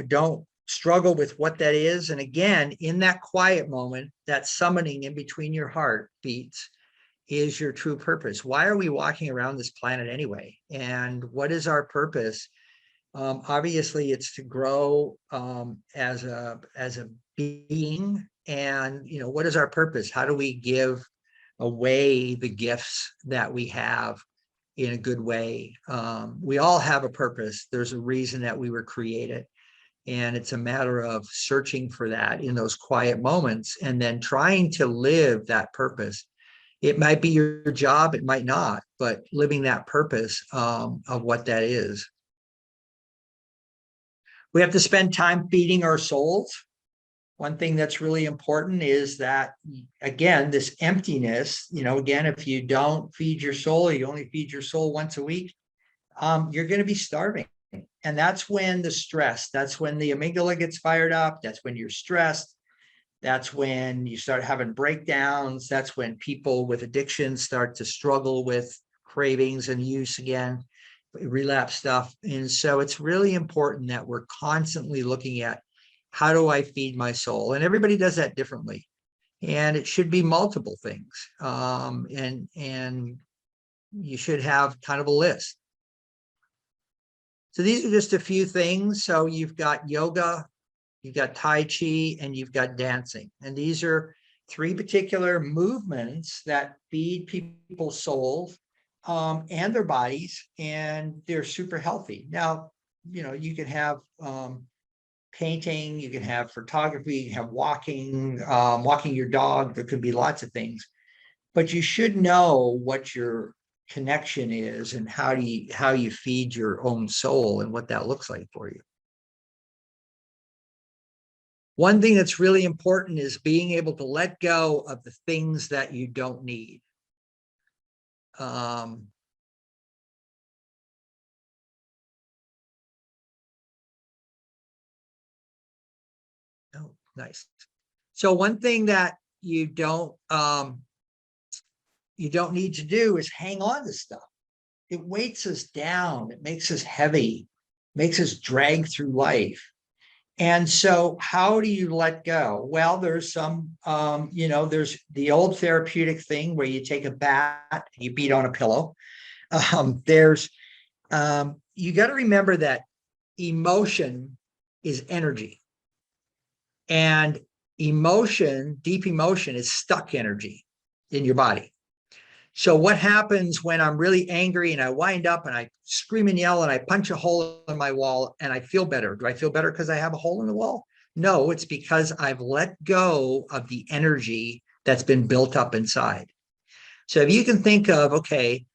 don't struggle with what that is. And again, in that quiet moment, that summoning in between your heartbeats is your true purpose. Why are we walking around this planet anyway? And what is our purpose? Obviously, it's to grow as a being. And what is our purpose? How do we give away the gifts that we have in a good way? We all have a purpose. There's a reason that we were created. And it's a matter of searching for that in those quiet moments and then trying to live that purpose. It might be your job, it might not, but living that purpose of what that is. We have to spend time feeding our souls. One thing that's really important is that, again, this emptiness, again, if you don't feed your soul, you only feed your soul once a week, you're going to be starving. And that's when that's when the amygdala gets fired up. That's when you're stressed. That's when you start having breakdowns. That's when people with addiction start to struggle with cravings and use again, relapse stuff. And so it's really important that we're constantly looking at, how do I feed my soul? And everybody does that differently. And it should be multiple things. And you should have kind of a list. So these are just a few things. So you've got yoga, you've got Tai Chi, and you've got dancing. And these are three particular movements that feed people's souls and their bodies, and they're super healthy. Now, you can have painting, you can have photography, you can have walking your dog. There could be lots of things, but you should know what your connection is and how you feed your own soul and what that looks like for you. One thing that's really important is being able to let go of the things that you don't need. Oh, nice. So one thing that you don't need to do is hang on to stuff. It weights us down. It makes us heavy, makes us drag through life. And so how do you let go? Well, there's some, there's the old therapeutic thing where you take a bat and you beat on a pillow. You got to remember that emotion is energy. And deep emotion is stuck energy in your body. So what happens when I'm really angry and I wind up and I scream and yell and I punch a hole in my wall and I feel better? Do I feel better because I have a hole in the wall? No, it's because I've let go of the energy that's been built up inside. So if you can think of, okay,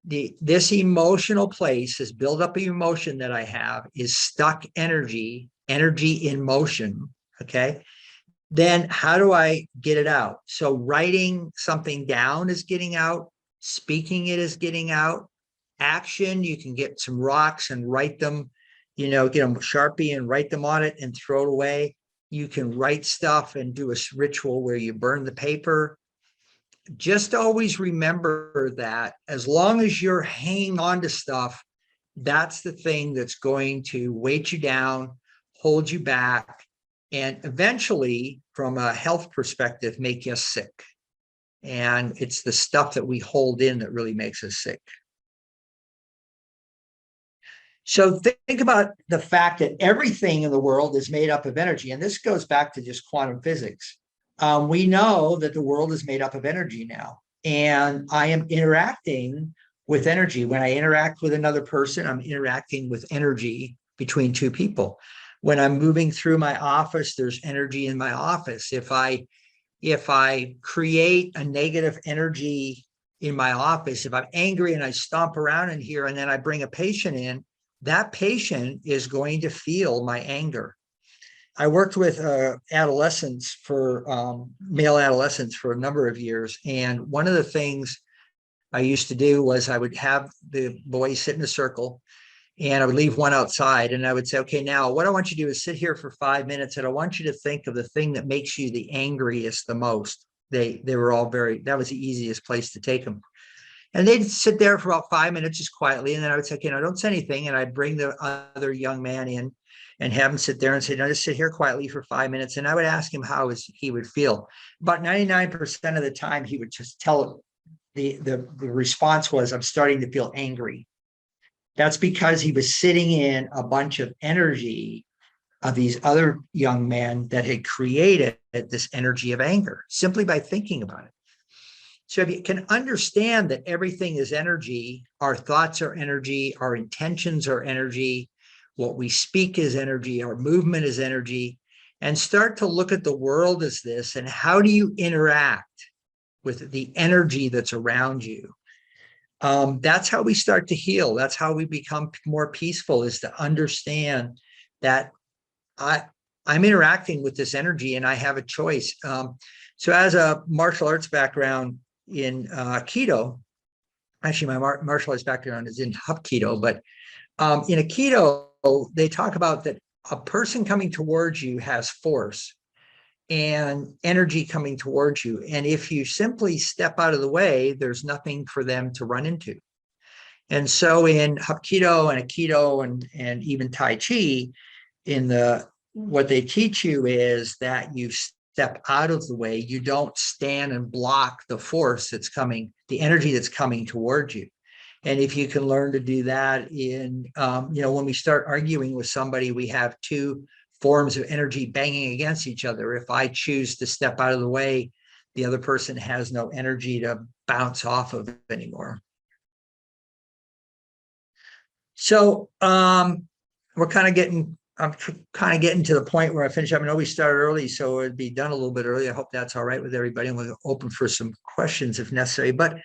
this emotional place, this buildup of emotion that I have is stuck energy in motion, okay? Then how do I get it out? So writing something down is getting out. Speaking it is getting out. Action, you can get some rocks and write them, get them Sharpie and write them on it and throw it away. You can write stuff and do a ritual where you burn the paper. Just always remember that as long as you're hanging on to stuff, that's the thing that's going to weight you down, hold you back, and eventually, from a health perspective, make us sick. And it's the stuff that we hold in that really makes us sick. So think about the fact that everything in the world is made up of energy. And this goes back to just quantum physics. We know that the world is made up of energy now. And I am interacting with energy. When I interact with another person, I'm interacting with energy between two people. When I'm moving through my office, there's energy in my office. If I create a negative energy in my office, if I'm angry and I stomp around in here and then I bring a patient in, that patient is going to feel my anger. I worked with adolescents for male adolescents for a number of years. And one of the things I used to do was I would have the boys sit in a circle, and I would leave one outside, and I would say, okay, now what I want you to do is sit here for 5 minutes, and I want you to think of the thing that makes you the angriest the most. They were all that was the easiest place to take them. And they'd sit there for about 5 minutes just quietly. And then I would say, okay, now don't say anything. And I'd bring the other young man in and have him sit there and say, no, just sit here quietly for 5 minutes. And I would ask him how he would feel. About 99% of the time, he would just tell the response was, I'm starting to feel angry. That's because he was sitting in a bunch of energy of these other young men that had created this energy of anger simply by thinking about it. So if you can understand that everything is energy, our thoughts are energy, our intentions are energy, what we speak is energy, our movement is energy, and start to look at the world as this, and how do you interact with the energy that's around you? That's how we start to heal. That's how we become more peaceful, is to understand that I'm interacting with this energy and I have a choice. So as a martial arts background in Aikido, actually my martial arts background is in Hapkido, but in Aikido, they talk about that a person coming towards you has force and energy coming towards you. And if you simply step out of the way, there's nothing for them to run into. And so in Hapkido and Aikido and even Tai Chi, what they teach you is that you step out of the way. You don't stand and block the force that's coming, the energy that's coming towards you. And if you can learn to do that when we start arguing with somebody, we have two forms of energy banging against each other. If I choose to step out of the way, the other person has no energy to bounce off of anymore. So I'm kind of getting to the point where I finish up. I know we started early, so it'd be done a little bit early. I hope that's all right with everybody, and we'll open for some questions if necessary. But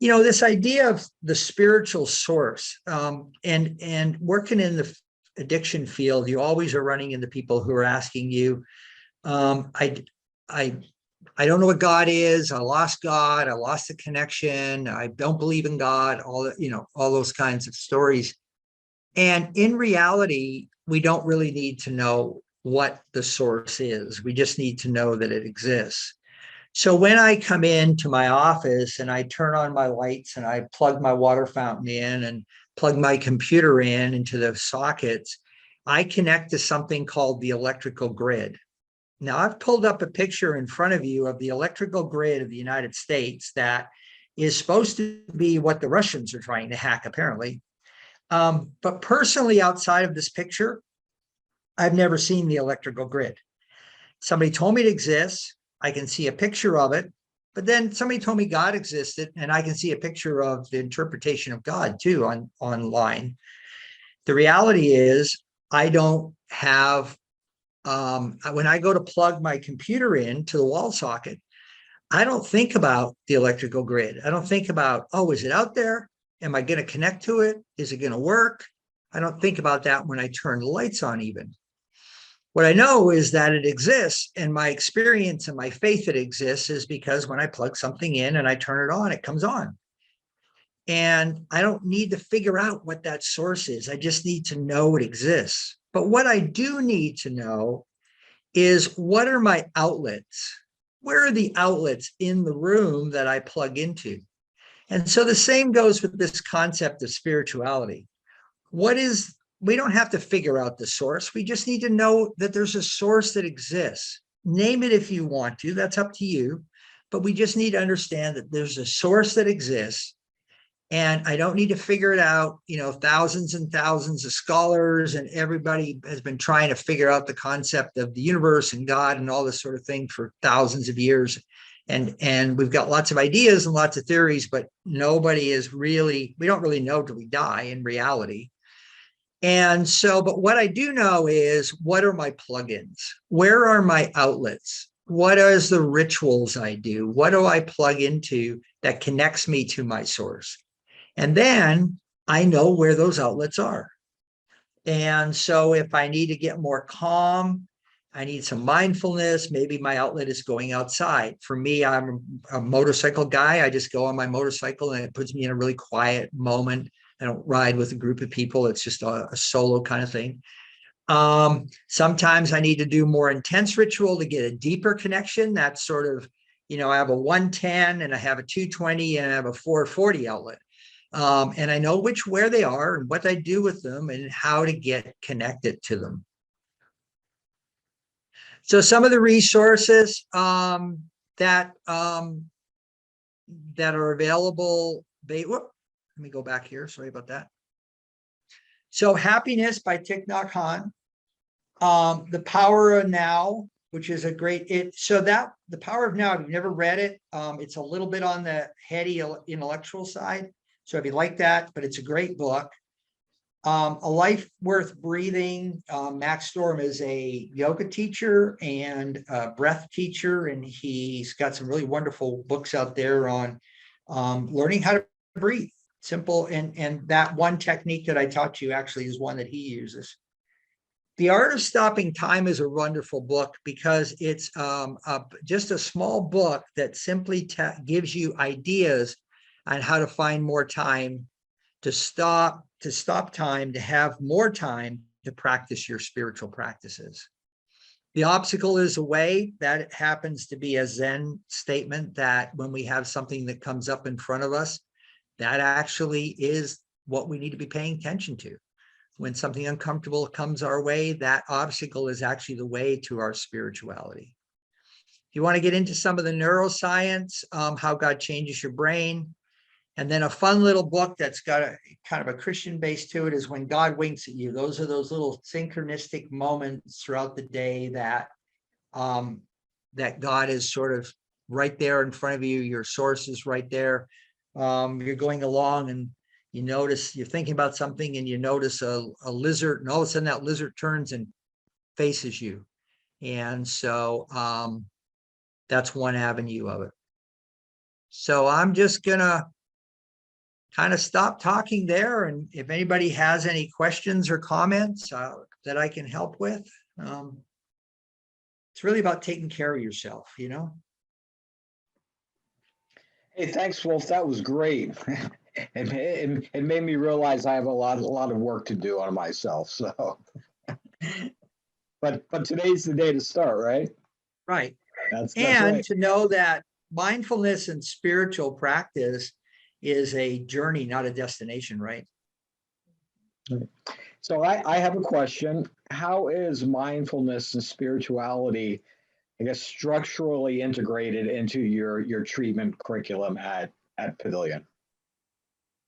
this idea of the spiritual source, and working in the addiction field, you always are running into people who are asking you, I don't know what God is. I lost God. I lost the connection. I don't believe in God. All those kinds of stories. And in reality, we don't really need to know what the source is. We just need to know that it exists. So when I come into my office and I turn on my lights and I plug my water fountain in and plug my computer into the sockets, I connect to something called the electrical grid. Now, I've pulled up a picture in front of you of the electrical grid of the United States that is supposed to be what the Russians are trying to hack, apparently. But personally, outside of this picture, I've never seen the electrical grid. Somebody told me it exists. I can see a picture of it, but then somebody told me God existed, and I can see a picture of the interpretation of God too online. The reality is, I don't have, when I go to plug my computer into the wall socket, I don't think about the electrical grid. I don't think about, is it out there? Am I going to connect to it? Is it going to work? I don't think about that when I turn the lights on even. What I know is that it exists, and my experience and my faith that it exists is because when I plug something in and I turn it on, it comes on. And I don't need to figure out what that source is. I just need to know it exists. But what I do need to know is, what are my outlets? Where are the outlets in the room that I plug into? And so the same goes with this concept of spirituality. We don't have to figure out the source. We just need to know that there's a source that exists. Name it if you want to, that's up to you. But we just need to understand that there's a source that exists. And I don't need to figure it out. Thousands and thousands of scholars and everybody has been trying to figure out the concept of the universe and God and all this sort of thing for thousands of years. And we've got lots of ideas and lots of theories, but we don't really know till we die in reality. And so, but what I do know is, what are my plugins? Where are my outlets? What is the rituals I do? What do I plug into that connects me to my source? And then I know where those outlets are. And so if I need to get more calm, I need some mindfulness. Maybe my outlet is going outside. For me, I'm a motorcycle guy. I just go on my motorcycle and it puts me in a really quiet moment. I don't ride with a group of people. It's just a solo kind of thing. Sometimes I need to do more intense ritual to get a deeper connection. That's sort of, I have a 110 and I have a 220 and I have a 440 outlet. And I know where they are and what I do with them and how to get connected to them. So some of the resources that are available, let me go back here. Sorry about that. So Happiness by Thich Nhat Hanh, The Power of Now, which is a great, The Power of Now, if you've never read it, it's a little bit on the heady intellectual side. So if you like that, but it's a great book. A Life Worth Breathing. Max Storm is a yoga teacher and a breath teacher, and he's got some really wonderful books out there on learning how to breathe. Simple, and that one technique that I taught you actually is one that he uses. The Art of Stopping Time is a wonderful book because it's just a small book that simply gives you ideas on how to find more time to stop time, to have more time to practice your spiritual practices. The Obstacle is a Way. That happens to be a Zen statement that when we have something that comes up in front of us, that actually is what we need to be paying attention to. When something uncomfortable comes our way, that obstacle is actually the way to our spirituality. If you want to get into some of the neuroscience, how God changes your brain, and then a fun little book that's got a kind of a Christian base to it is When God Winks at You. Those are those little synchronistic moments throughout the day that that God is sort of right there in front of you. Your source is right there. You're going along and you notice you're thinking about something and you notice a lizard, and all of a sudden that lizard turns and faces you. And so that's one avenue of it. So I'm just gonna kind of stop talking there. And if anybody has any questions or comments that I can help with, it's really about taking care of yourself, Hey, thanks, Wolf. That was great. It made me realize I have a lot of work to do on myself. So, but today's the day to start, right? Right. That's And right. to know that mindfulness and spiritual practice is a journey, not a destination, right? So I have a question. How is mindfulness and spirituality, I guess, structurally integrated into your treatment curriculum at Pavilion?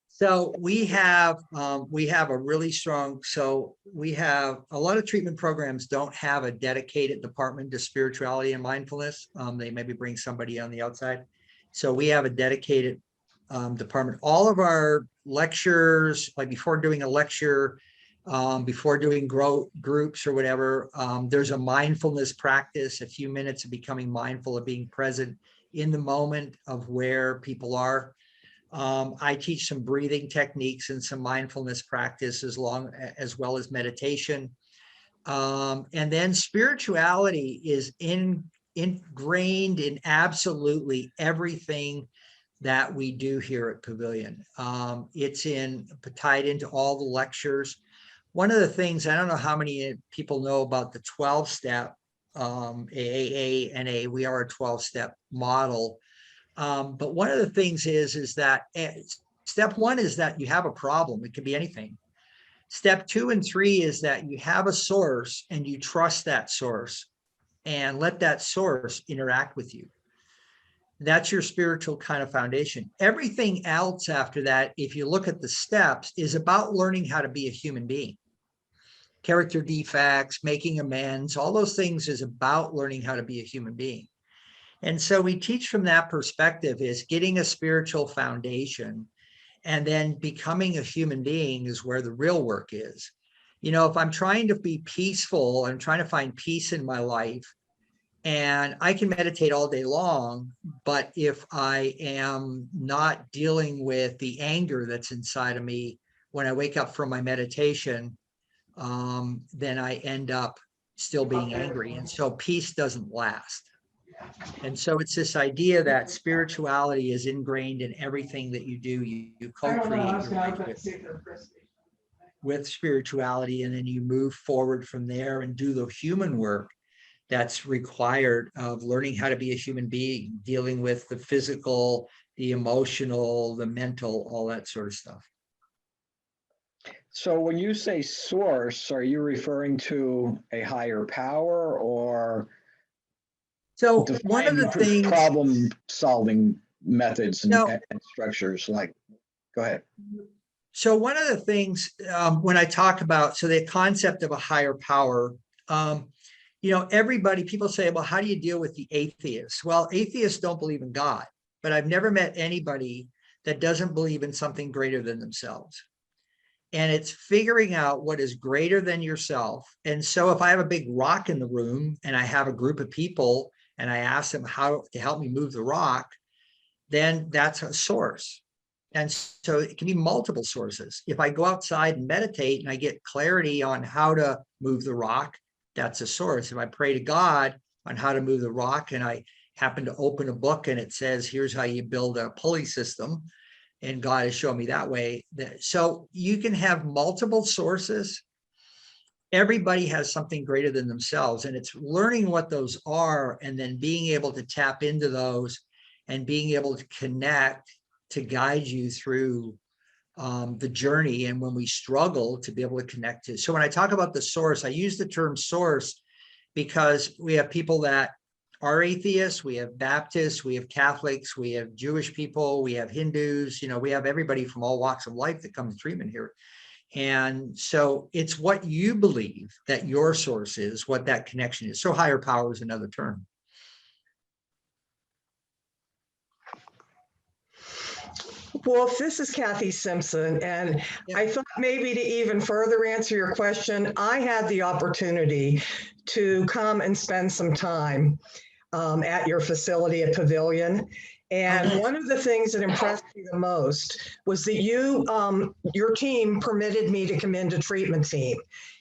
So we have a really strong, we have a lot of treatment programs don't have a dedicated department to spirituality and mindfulness. They maybe bring somebody on the outside. So we have a dedicated department. All of our lectures, like before doing a lecture, before doing groups or whatever, there's a mindfulness practice, a few minutes of becoming mindful of being present in the moment of where people are. I teach some breathing techniques and some mindfulness practice as well as meditation. And then spirituality is ingrained in absolutely everything that we do here at Pavilion. It's tied into all the lectures. One of the things, I don't know how many people know about the 12-step AAA, NA, we are a 12-step model. But one of the things is that step one is that you have a problem. It could be anything. Step 2 and 3 is that you have a source and you trust that source and let that source interact with you. That's your spiritual kind of foundation. Everything else after that, if you look at the steps, is about learning how to be a human being. Character defects, making amends, all those things is about learning how to be a human being. And so we teach from that perspective is getting a spiritual foundation and then becoming a human being is where the real work is. If I'm trying to be peaceful, I'm trying to find peace in my life, and I can meditate all day long, but if I am not dealing with the anger that's inside of me when I wake up from my meditation, then I end up still being angry. And so peace doesn't last. And so it's this idea that spirituality is ingrained in everything that you do. You co-create your life with spirituality, and then you move forward from there and do the human work that's required of learning how to be a human being, dealing with the physical, the emotional, the mental, all that sort of stuff. So when you say source, are you referring to a higher power or So one of the things, problem solving methods no, and structures? Like, go ahead. so one of the things when I talk about, so the concept of a higher power, everybody, people say, well, how do you deal with the atheists? Well, atheists don't believe in God, but I've never met anybody that doesn't believe in something greater than themselves. And it's figuring out what is greater than yourself. And so if I have a big rock in the room and I have a group of people and I ask them how to help me move the rock, then that's a source. And so it can be multiple sources. If I go outside and meditate and I get clarity on how to move the rock, that's a source. If I pray to God on how to move the rock and I happen to open a book and it says, here's how you build a pulley system, and God has shown me that way. So you can have multiple sources. Everybody has something greater than themselves, and it's learning what those are and then being able to tap into those and being able to connect to guide you through the journey. And when we struggle, to be able to connect to. So when I talk about the source, I use the term source because we have people that are atheists, we have Baptists, we have Catholics, we have Jewish people, we have Hindus, we have everybody from all walks of life that come to treatment here. And so it's what you believe that your source is, what that connection is. So higher power is another term. Wolf, this is Kathy Simpson, and I thought maybe to even further answer your question, I had the opportunity to come and spend some time at your facility at Pavilion. And one of the things that impressed me the most was that your team permitted me to come into treatment team.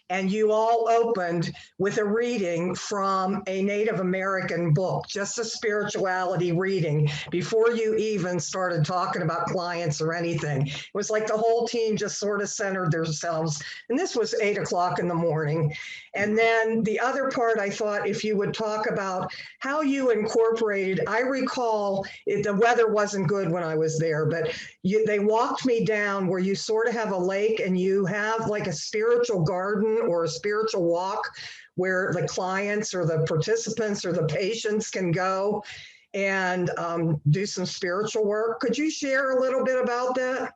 And you all opened with a reading from a Native American book, just a spirituality reading, before you even started talking about clients or anything. It was like the whole team just sort of centered themselves. And this was 8 o'clock in the morning. And then the other part, I thought if you would talk about how you incorporated, I recall the weather wasn't good when I was there, but they walked me down where you sort of have a lake and you have like a spiritual garden or a spiritual walk where the clients or the participants or the patients can go and do some spiritual work. Could you share a little bit about that?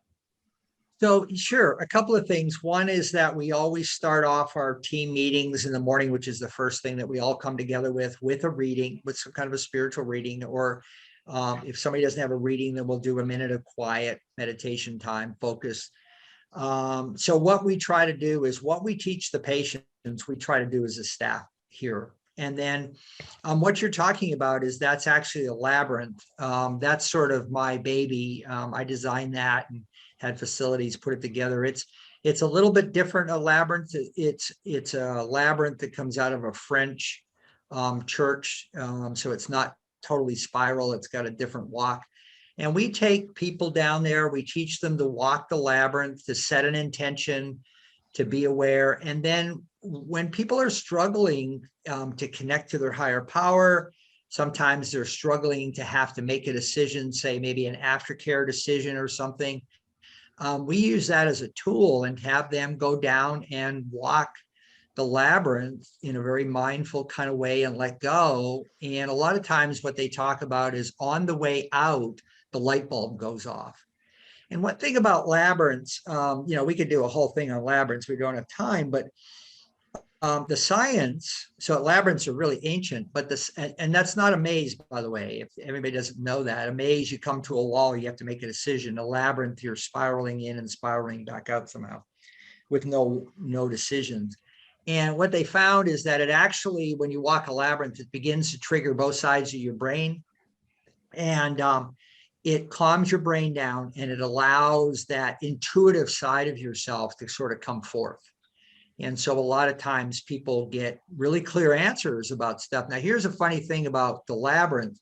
So sure, a couple of things. One is that we always start off our team meetings in the morning, which is the first thing that we all come together with a reading, with some kind of a spiritual reading, or if somebody doesn't have a reading, then we'll do a minute of quiet meditation time, focus. So what we try to do is what we teach the patients, we try to do as a staff here. And then what you're talking about is that's actually a labyrinth. That's sort of my baby. I designed that and had facilities put it together. It's a little bit different, a labyrinth. It's a labyrinth that comes out of a French church. So it's not totally spiral. It's got a different walk. And we take people down there. We teach them to walk the labyrinth, to set an intention, to be aware. And then when people are struggling to connect to their higher power, sometimes they're struggling to have to make a decision, say maybe an aftercare decision or something. We use that as a tool and have them go down and walk the labyrinth in a very mindful kind of way and let go. And a lot of times what they talk about is on the way out, the light bulb goes off. And one thing about labyrinths, we could do a whole thing on labyrinths. We don't have time, but the science, so labyrinths are really ancient, but and that's not a maze, by the way, if everybody doesn't know that. A maze, you come to a wall, you have to make a decision. A labyrinth, you're spiraling in and spiraling back out somehow with no decisions. And what they found is that it actually, when you walk a labyrinth, it begins to trigger both sides of your brain. And it calms your brain down and it allows that intuitive side of yourself to sort of come forth. And so a lot of times people get really clear answers about stuff. Now, here's a funny thing about the labyrinth.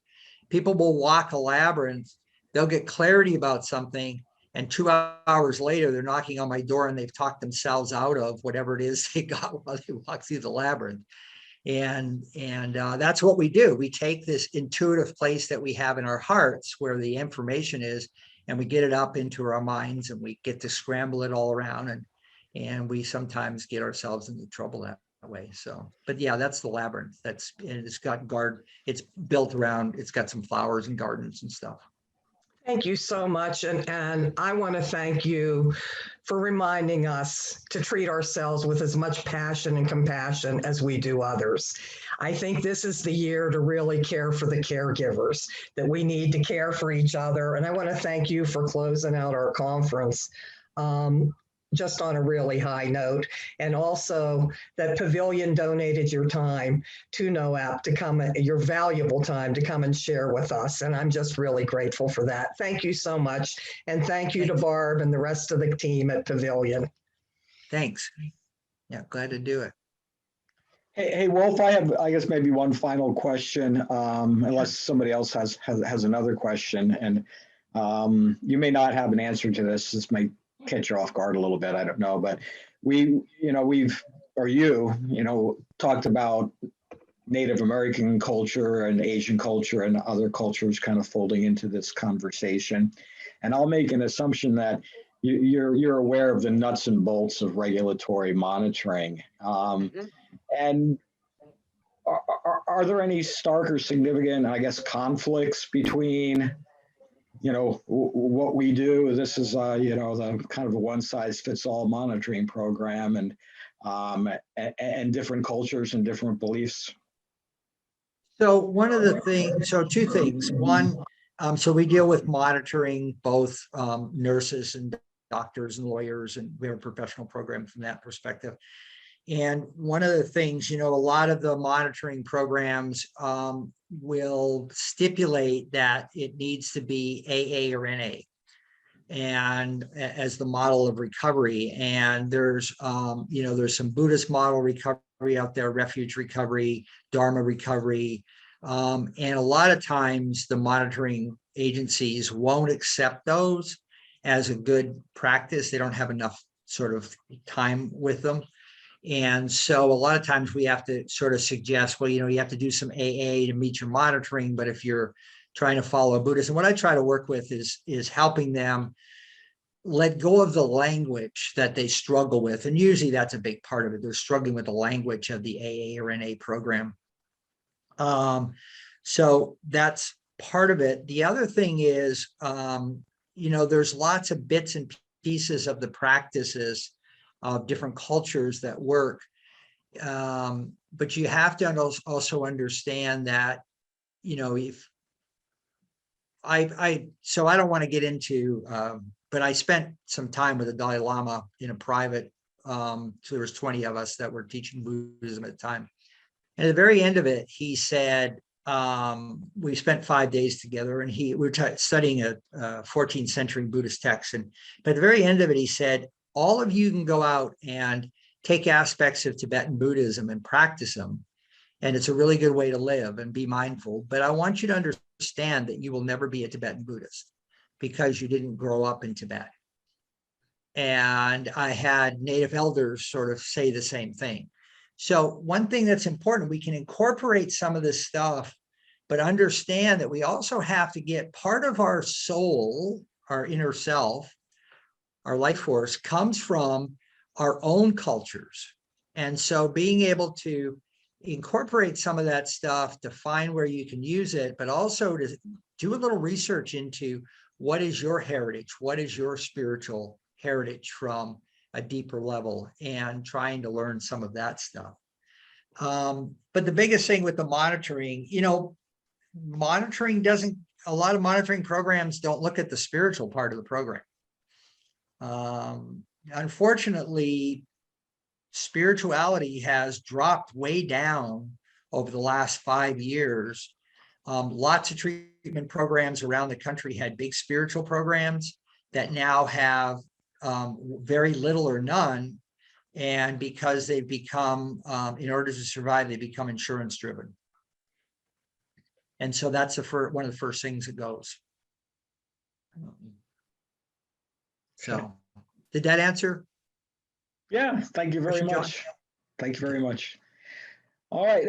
People will walk a labyrinth, they'll get clarity about something, and 2 hours later, they're knocking on my door and they've talked themselves out of whatever it is they got while they walk through the labyrinth. And that's what we do. We take this intuitive place that we have in our hearts where the information is, and we get it up into our minds, and we get to scramble it all around. And we sometimes get ourselves into trouble that way. So, but yeah, that's the labyrinth. It's got it's built around, it's got some flowers and gardens and stuff. Thank you so much. And I want to thank you for reminding us to treat ourselves with as much passion and compassion as we do others. I think this is the year to really care for the caregivers, that we need to care for each other. And I want to thank you for closing out our conference. Just on a really high note, and also that Pavilion donated your time to NOAP to come, your valuable time to come and share with us. And I'm just really grateful for that. Thank you so much. And thank you to Barb and the rest of the team at Pavilion. Thanks. Yeah, glad to do it. Hey, Wolf, I have, I guess, maybe one final question, unless somebody else has another question. And you may not have an answer to this. This might catch you off guard a little bit. I don't know, but you talked about Native American culture and Asian culture and other cultures kind of folding into this conversation. And I'll make an assumption that you're aware of the nuts and bolts of regulatory monitoring. And are there any stark or significant, I guess, conflicts between what we do? This is, the kind of a one size fits all monitoring program, and different cultures and different beliefs. So one of the things, so two things. One, so we deal with monitoring both nurses and doctors and lawyers, and we have a professional program from that perspective. And one of the things, a lot of the monitoring programs will stipulate that it needs to be AA or NA, and as the model of recovery. And there's some Buddhist model recovery out there, refuge recovery, Dharma recovery. And a lot of times the monitoring agencies won't accept those as a good practice. They don't have enough sort of time with them. And so a lot of times we have to sort of suggest, well, you have to do some AA to meet your monitoring. But if you're trying to follow Buddhism, what I try to work with is helping them let go of the language that they struggle with. And usually that's a big part of it. They're struggling with the language of the AA or NA program. So that's part of it. The other thing is, there's lots of bits and pieces of the practices of different cultures that work. But you have to also understand that, if so I don't want to get into, but I spent some time with the Dalai Lama in a private, so there was 20 of us that were teaching Buddhism at the time. And at the very end of it, he said, we spent 5 days together, and we were studying a 14th century Buddhist text. But at the very end of it, he said, all of you can go out and take aspects of Tibetan Buddhism and practice them. And it's a really good way to live and be mindful. But I want you to understand that you will never be a Tibetan Buddhist because you didn't grow up in Tibet. And I had native elders sort of say the same thing. So one thing that's important, we can incorporate some of this stuff, but understand that we also have to get part of our soul, our inner self, our life force comes from our own cultures. And so being able to incorporate some of that stuff to find where you can use it, but also to do a little research into what is your heritage, what is your spiritual heritage from a deeper level, and trying to learn some of that stuff. But the biggest thing with the monitoring, a lot of monitoring programs don't look at the spiritual part of the program. Unfortunately, spirituality has dropped way down over the last 5 years. Lots of treatment programs around the country had big spiritual programs that now have very little or none And because they've become, in order to survive, they become insurance driven. And so that's one of the first things that goes. So, did that answer? Yeah, thank you very Question, John? much. Thank you very much. All right,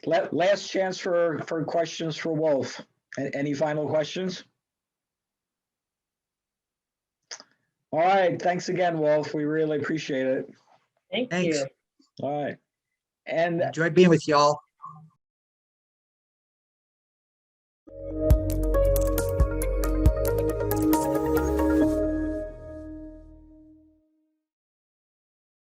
last chance for questions for Wolf. Any final questions? All right, thanks again, Wolf. We really appreciate it. Thank Thanks. you. All right. And Enjoyed being with y'all.